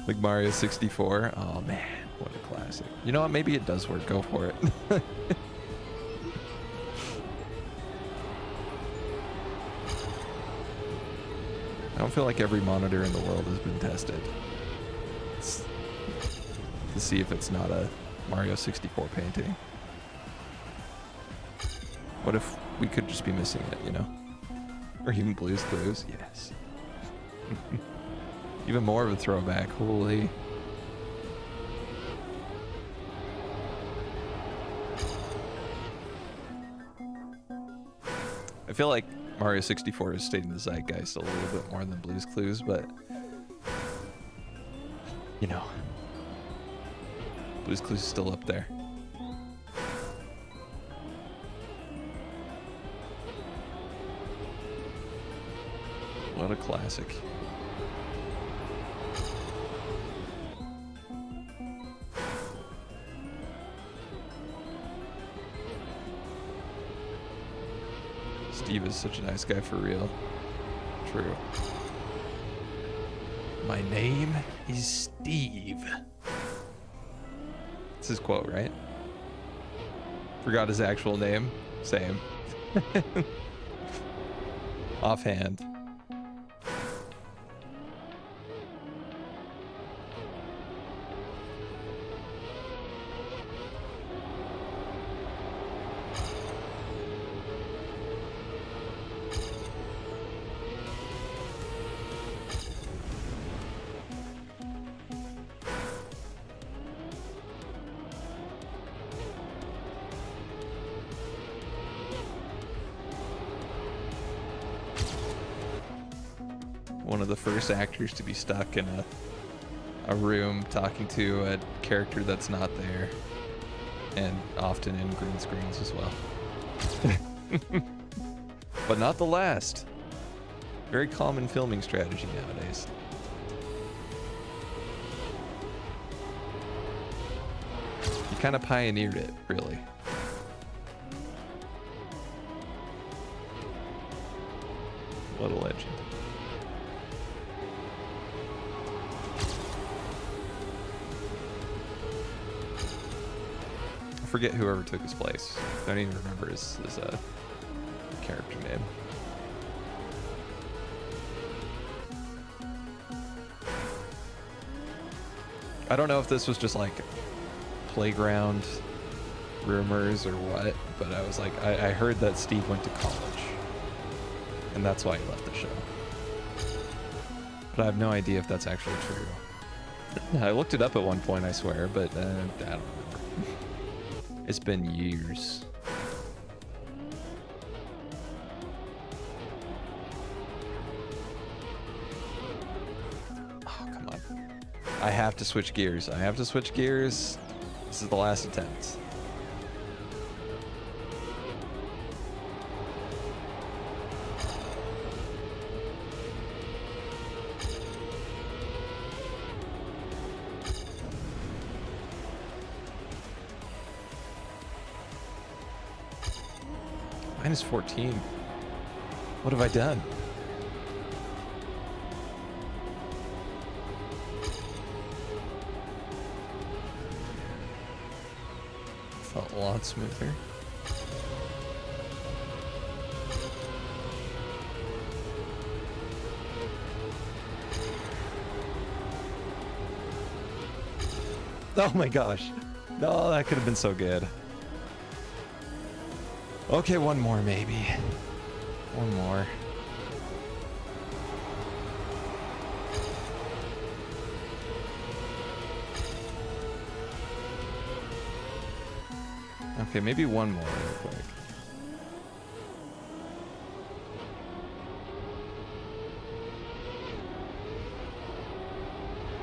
Like Mario 64. Oh man, what a classic. You know what? Maybe it does work. Go for it. I don't feel like every monitor in the world has been tested. To see if it's not a Mario 64 painting. What if we could just be missing it, you know? Or even Blue's Clues? Yes. Even more of a throwback. Holy. I feel like Mario 64 has stayed in the zeitgeist a little bit more than Blue's Clues, but you know, Blue's Clues is still up there. What a classic. Steve is such a nice guy for real. True. My name is Steve. That's his quote, right? Forgot his actual name. Same. Offhand. One of the first actors to be stuck in a room talking to a character that's not there, and often in green screens as well. But not the last. Very common filming strategy nowadays. You kind of pioneered it, really. What a legend. I forget whoever took his place. I don't even remember his character name. I don't know if this was just like playground rumors or what, but I was like, I heard that Steve went to college, and that's why he left the show. But I have no idea if that's actually true. I looked it up at one point, I swear, but I don't remember. It's been years. Oh, come on. I have to switch gears. I have to switch gears. This is the last attempt. Minus 14. What have I done? Felt a lot smoother. Oh my gosh. No, that could have been so good. Okay, one more maybe. One more. Okay, maybe one more real quick.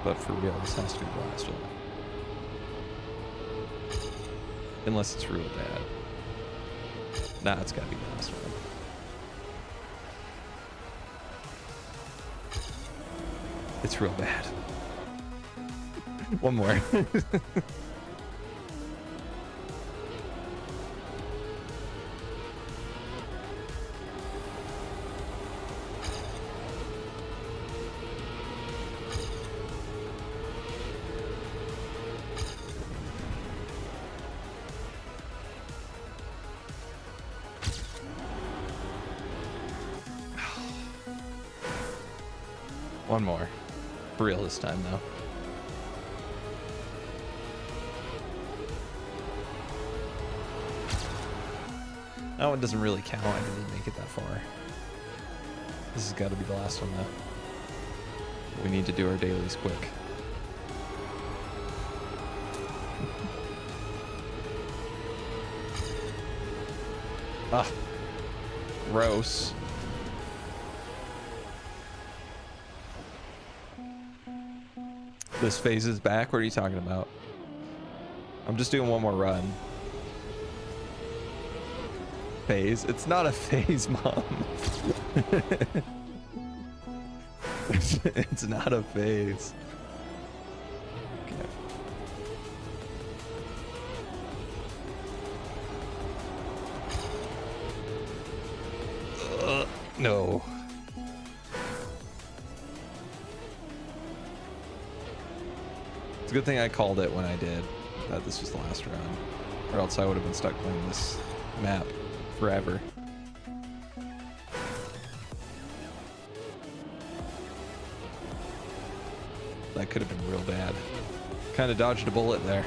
But for real, this has to be the last one. Unless it's real bad. Nah, it's gotta be the last one. It's real bad. One more. One more. For real this time, though. That one doesn't really count. I didn't make it that far. This has got to be the last one, though. We need to do our dailies quick. Ah. Gross. This phase is back? What are you talking about? I'm just doing one more run. Phase? It's not a phase, Mom. It's not a phase. Okay. No. It's a good thing I called it when I did, that this was the last round, or else I would have been stuck playing this map forever. That could have been real bad. Kind of dodged a bullet there.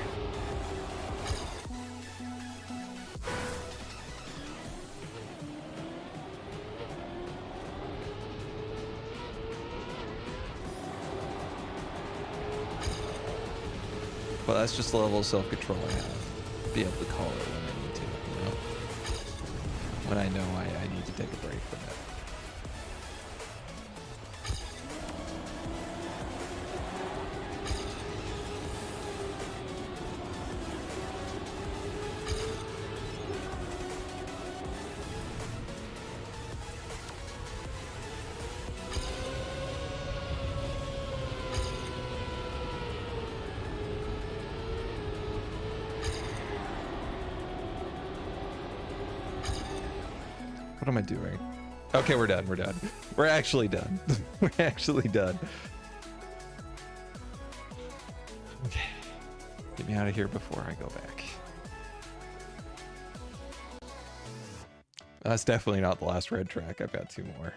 But that's just the level of self-control I have. Be able to call it when I need to, you know? When I know I need to take a break from it. What am I doing? Okay, we're done. We're done. We're actually done. We're actually done. Okay. Get me out of here before I go back. That's definitely not the last red track. I've got 2 more.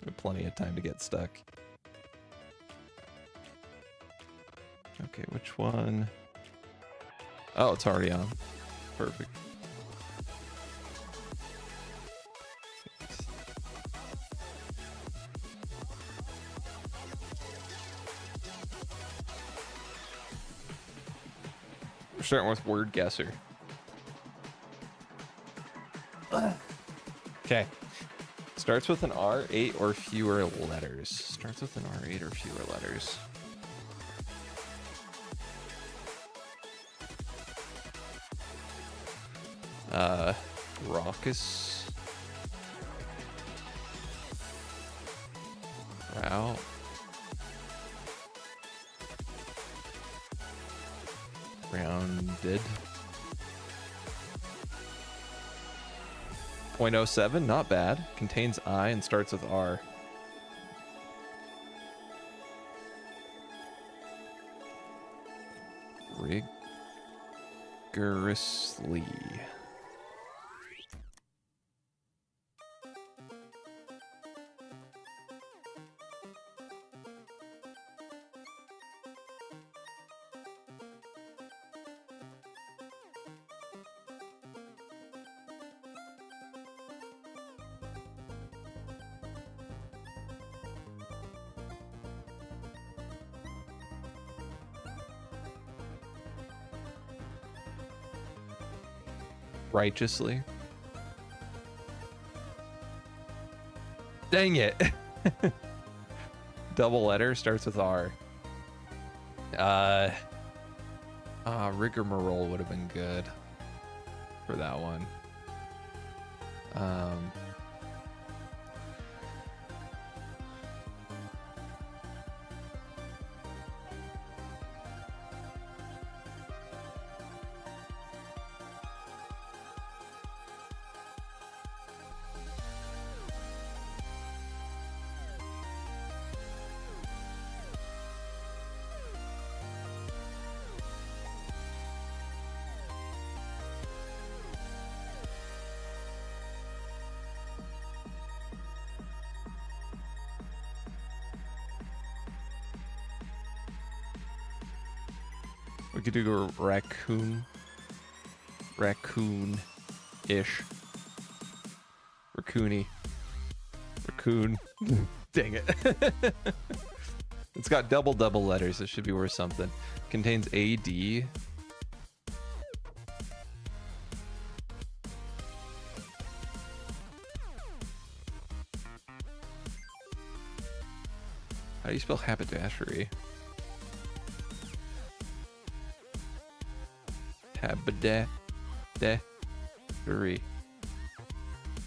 We have plenty of time to get stuck. Okay, which one? Oh, it's already on. Perfect. We're starting with word guesser. Okay. Starts with an R, 8 or fewer letters. Starts with an R, 8 or fewer letters. Raucous. Route. Rounded. 0.07, not bad. Contains I and starts with R. Rigorously. Righteously. Dang it. Double letter starts with R. Rigmarole would have been good for that one. We could do a raccoon. Raccoon-ish. Raccoony. Raccoon. Dang it. It's got double letters. It should be worth something. Contains AD. How do you spell haberdashery? Haberdashery.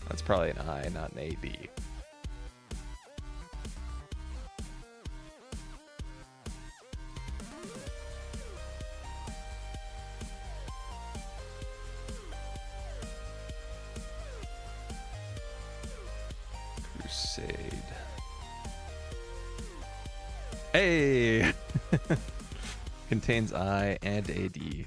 That's probably an I, not an AD. Crusade. Hey! Contains I and AD.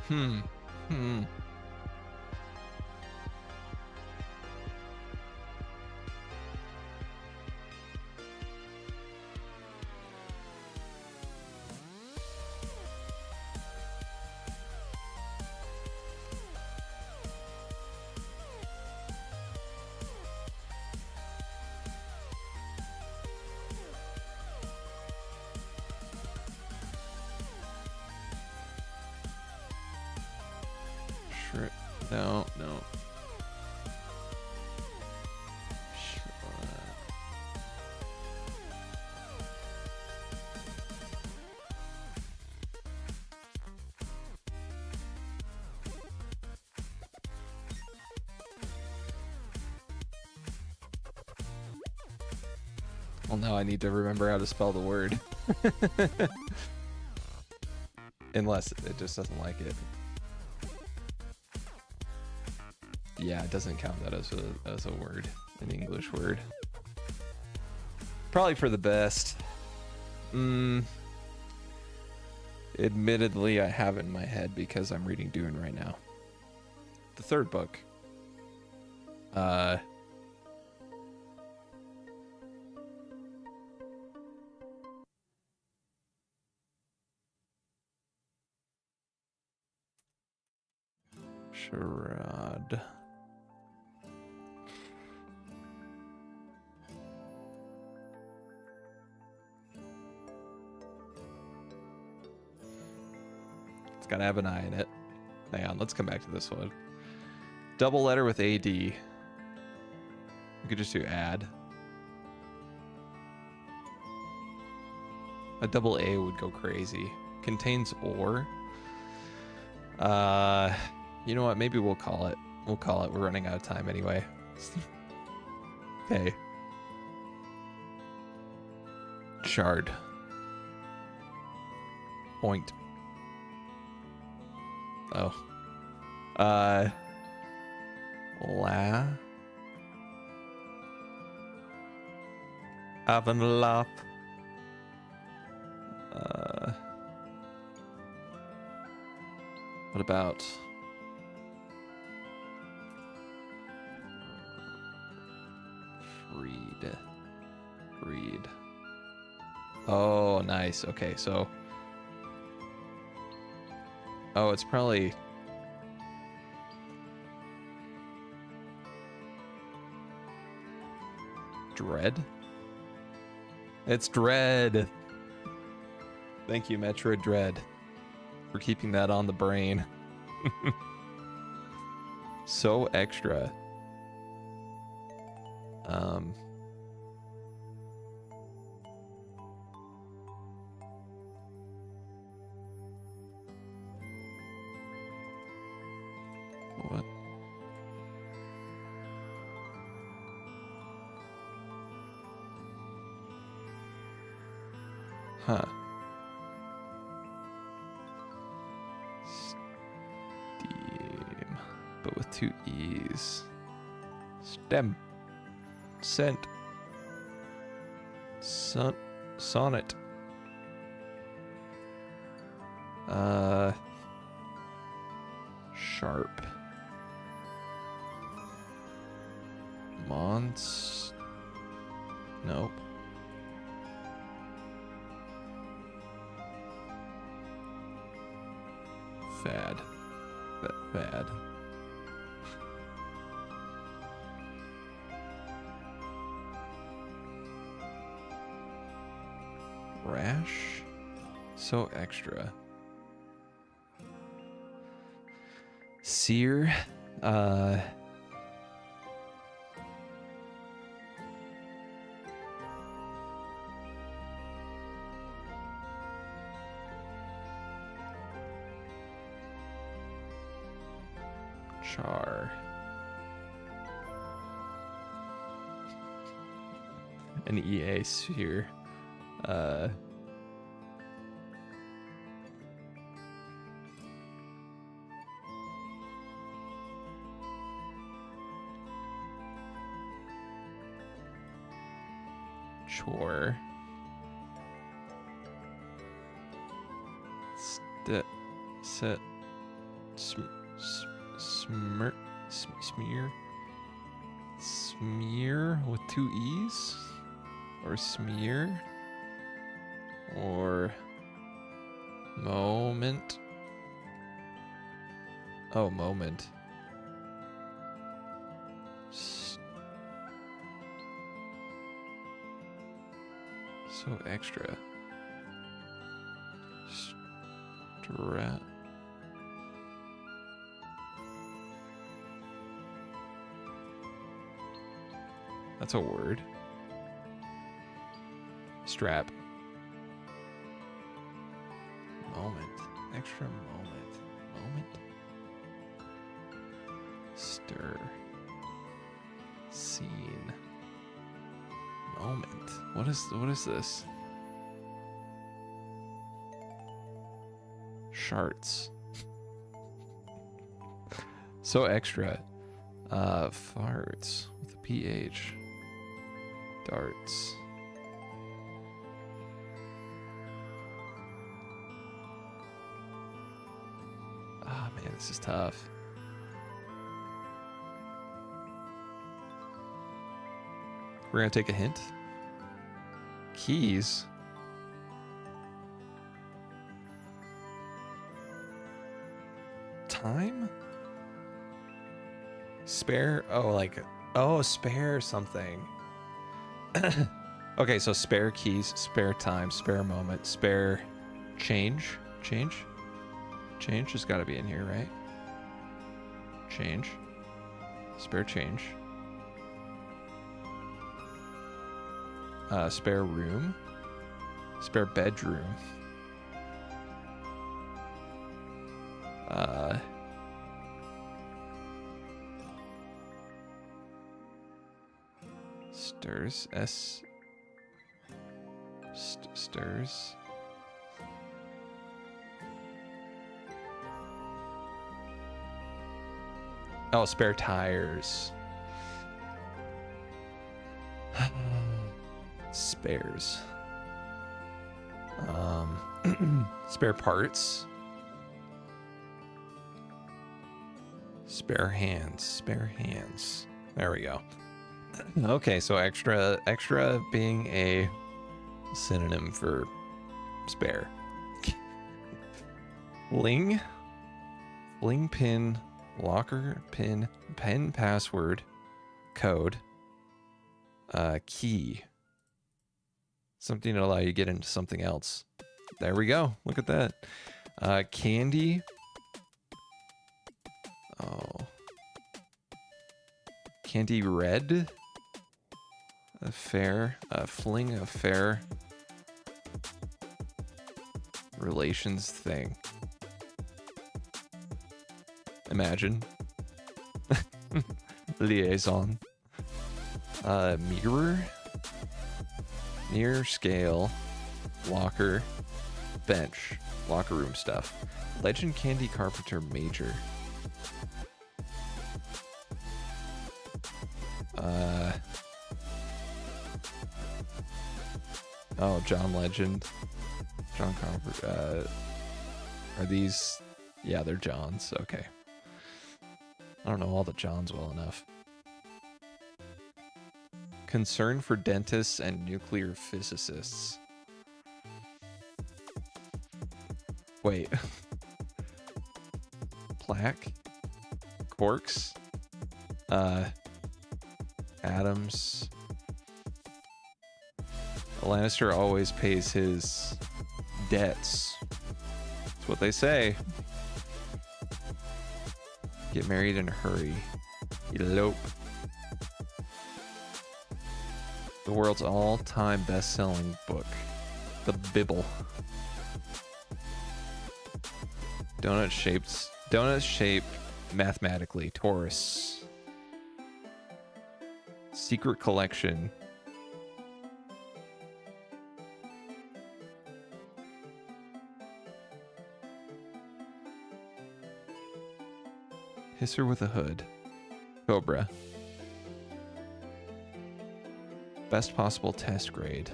Hmm. Sure. No. Well, now I need to remember how to spell the word. Unless it just doesn't like it. Yeah, it doesn't count that as a word, an English word. Probably for the best. Admittedly, I have it in my head because I'm reading Dune right now. The third book. Charade. It's gotta have an I in it. Hang on, let's come back to this one. Double letter with AD. We could just do add. A double A would go crazy. Contains or. You know what? Maybe we'll call it. We'll call it. We're running out of time anyway. Okay. Shard. Point. Oh. La. Avanlap. What about Freed? Oh, nice. Okay, so it's probably Dread. It's Dread. Thank you, Metroid Dread, for keeping that on the brain. So extra. What? Huh. Steam, but with two E's. Stem. Scent. Sonnet. Sharp. Nope. Fad. Bad. Rash? So extra. Sear? Char. An EA sphere. Chore. Set. Smear with two E's? Or smear? Or moment? Oh, moment. So extra. Strat. That's a word. Strap. Moment. Extra moment. Moment. Stir. Scene. moment. What is this? Sharts. So extra. Farts with a PH. Darts. Ah, man, this is tough. We're gonna take a hint. Keys. Time? Spare? Oh, spare something. Okay, so spare keys, spare time, spare moment, spare change. Change has got to be in here, right? Change. Spare change. Spare room. Spare bedroom. Stirs. Stirs. Oh, spare tires. Spares. Spare parts. Spare hands. There we go. Okay, so extra being a synonym for spare. Fling pin, locker pin, pen password, code, key. Something to allow you to get into something else. There we go. Look at that. Candy. Oh. Candy red. Affair. Fling affair. Relations thing. Imagine. Liaison. Mirror. Near scale. Locker. Bench. Locker room stuff. Legend Candy Carpenter Major. Oh, John Legend. John Carpenter. Are these... Yeah, they're Johns. Okay. I don't know all the Johns well enough. Concern for dentists and nuclear physicists. Wait. Plaque? Quarks? Atoms. Lannister always pays his debts. That's what they say. Get married in a hurry. Elope. The world's all-time best-selling book. The Bible. Donut shaped mathematically. Taurus. Secret collection. Hisser with a hood. Cobra. Best possible test grade.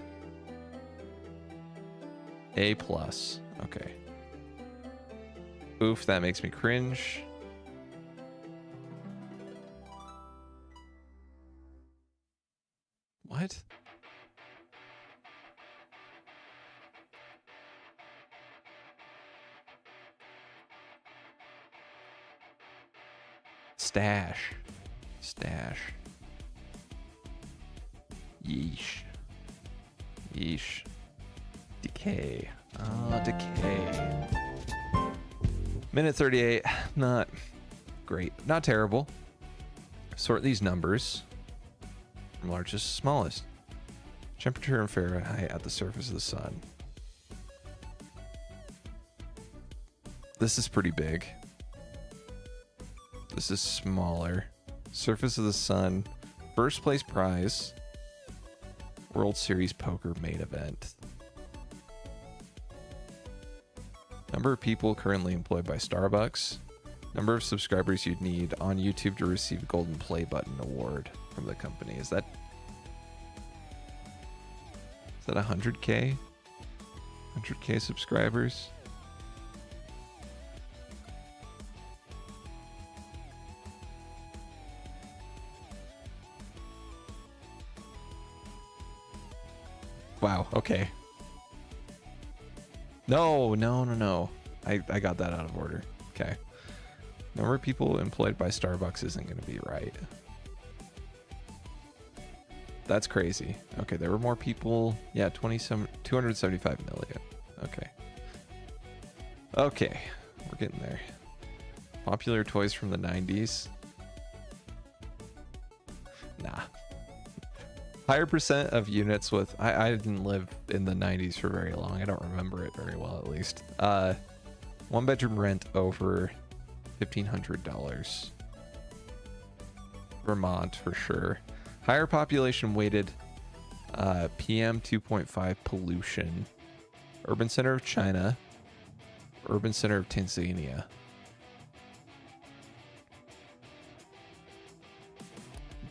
A+. Okay. Oof, that makes me cringe. What? Stash. Yeesh. Decay. Oh, decay. Minute 38. Not great. Not terrible. Sort these numbers from largest to smallest. Temperature in Fahrenheit at the surface of the sun. This is pretty big. This is smaller. Surface of the sun. First place prize. World Series Poker main event. Number of people currently employed by Starbucks. Number of subscribers you'd need on YouTube to receive Golden Play Button award from the company. Is that 100K? 100K subscribers? Wow, okay. No. I got that out of order. Okay. Number of people employed by Starbucks isn't going to be right. That's crazy. Okay, there were more people. Yeah, 275 million. Okay. Okay, we're getting there. Popular toys from the 90s. Nah. Higher percent of units with... I didn't live in the 90s for very long. I don't remember it very well, at least. One bedroom rent over $1,500. Vermont, for sure. Higher population weighted PM 2.5 pollution. Urban center of China. Urban center of Tanzania.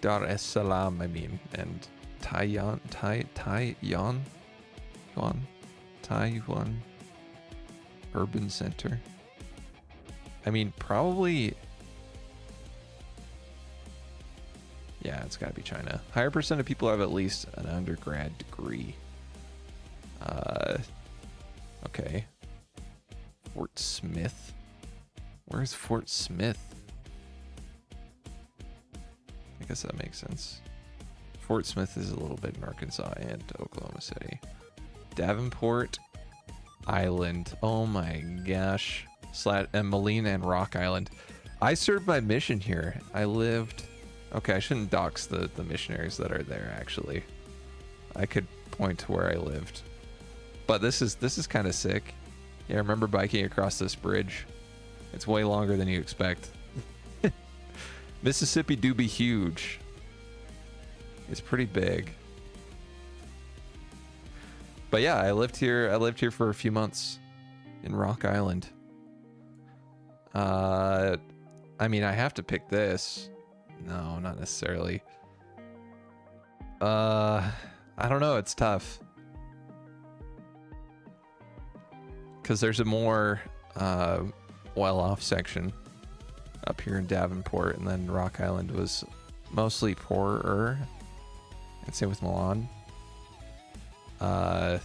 Dar es Salaam, I mean, and Taiwan, Taiwan urban center. I mean, probably. Yeah, it's got to be China. Higher percent of people have at least an undergrad degree. Okay. Fort Smith. Where's Fort Smith? I guess that makes sense. Fort Smith is a little bit in Arkansas and Oklahoma City. Davenport Island. Oh my gosh. And Moline and Rock Island. I served my mission here. I lived... Okay, I shouldn't dox the missionaries that are there, actually. I could point to where I lived. But this is kind of sick. Yeah, I remember biking across this bridge. It's way longer than you expect. Mississippi do be huge. It's pretty big. But yeah, I lived here for a few months in Rock Island. I mean, I have to pick this. No, not necessarily. I don't know, it's tough. Cuz there's a more well-off section up here in Davenport, and then Rock Island was mostly poorer. I'd say with Milan. I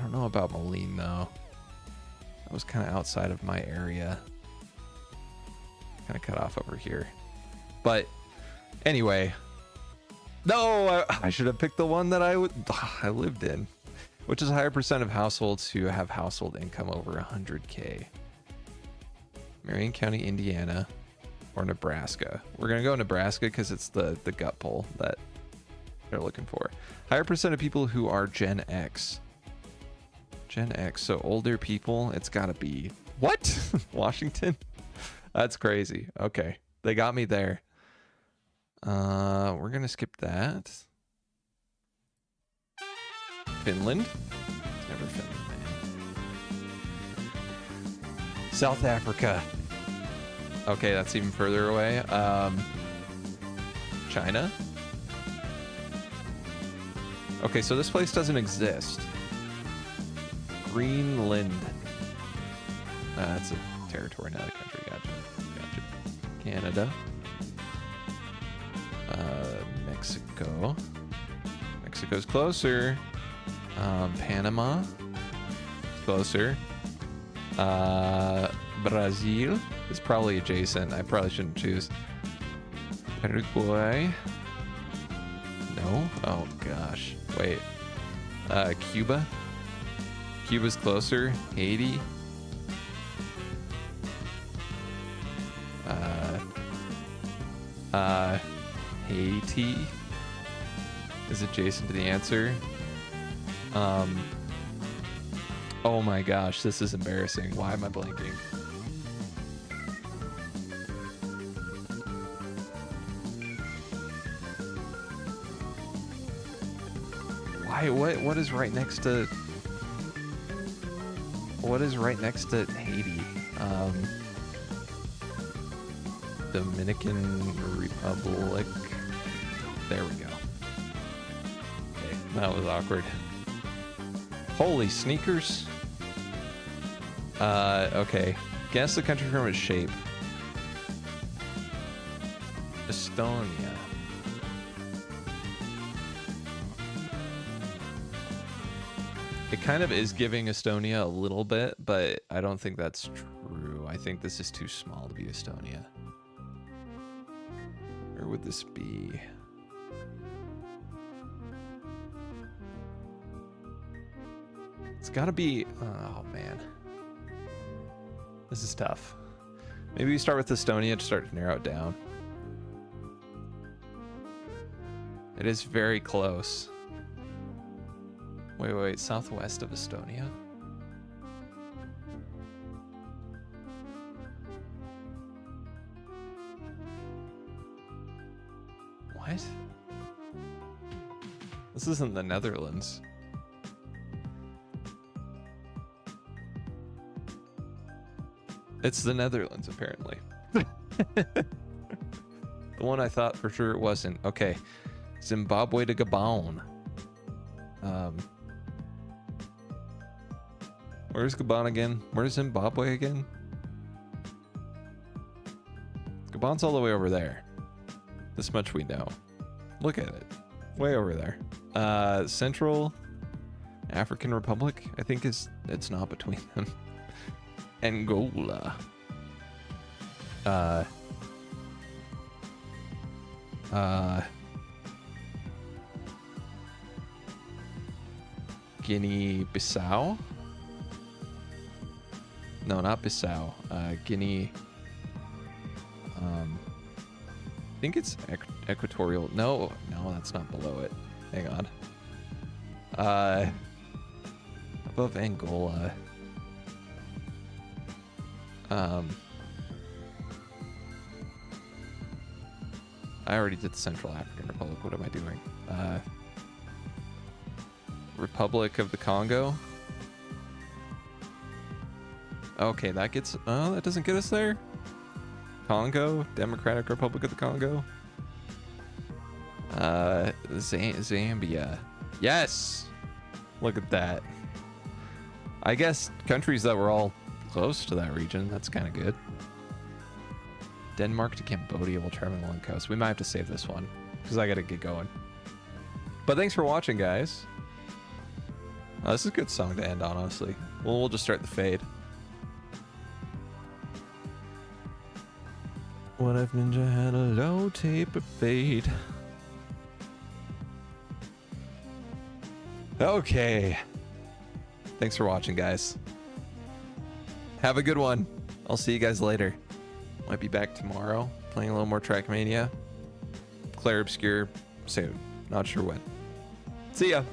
don't know about Moline though. That was kind of outside of my area. Kind of cut off over here. But anyway, no, I should have picked the one that I lived in, which is a higher percent of households who have household income over 100K. Marion County, Indiana, or Nebraska. We're gonna go Nebraska because it's the gut poll that they're looking for. Higher percent of people who are Gen X. Gen X, so older people. It's gotta be what? Washington? That's crazy. Okay, they got me there. We're gonna skip that. Finland. It's never Finland, man. South Africa. Okay, that's even further away. China. Okay, so this place doesn't exist. Greenland. That's a territory, not a country. Gotcha. Canada. Mexico. Mexico's closer. Panama. Closer. Brazil is probably adjacent. I probably shouldn't choose. Paraguay. No? Oh gosh. Wait. Cuba. Cuba's closer. Haiti. Haiti is adjacent to the answer. Oh my gosh, this is embarrassing. Why am I blanking? What is right next to? What is right next to Haiti? Dominican Republic. There we go. Okay, that was awkward. Holy sneakers. Okay. Guess the country from its shape. Estonia. It kind of is giving Estonia a little bit, but I don't think that's true. I think this is too small to be Estonia. Where would this be? It's gotta be, oh man. This is tough. Maybe we start with Estonia to start to narrow it down. It is very close. Wait, southwest of Estonia? What? This isn't the Netherlands. It's the Netherlands, apparently. The one I thought for sure it wasn't. Okay. Zimbabwe to Gabon. Where's Gabon again? Where's Zimbabwe again? Gabon's all the way over there. This much we know. Look at it. Way over there. Central African Republic, I think it's not between them. Angola. Guinea-Bissau? No, not Bissau. Guinea. I think it's equatorial. No, that's not below it. Hang on. Above Angola. I already did the Central African Republic. What am I doing? Republic of the Congo. Okay, that gets... Oh, that doesn't get us there? Congo? Democratic Republic of the Congo? Zambia. Yes! Look at that. I guess countries that were all close to that region. That's kind of good. Denmark to Cambodia while traveling along the coast. We might have to save this one because I got to get going. But thanks for watching, guys. This is a good song to end on, honestly. We'll just start the fade. What if Ninja had a low taper fade? Okay. Thanks for watching, guys. Have a good one. I'll see you guys later. Might be back tomorrow, playing a little more Trackmania. Clair Obscur soon. Not sure when. See ya.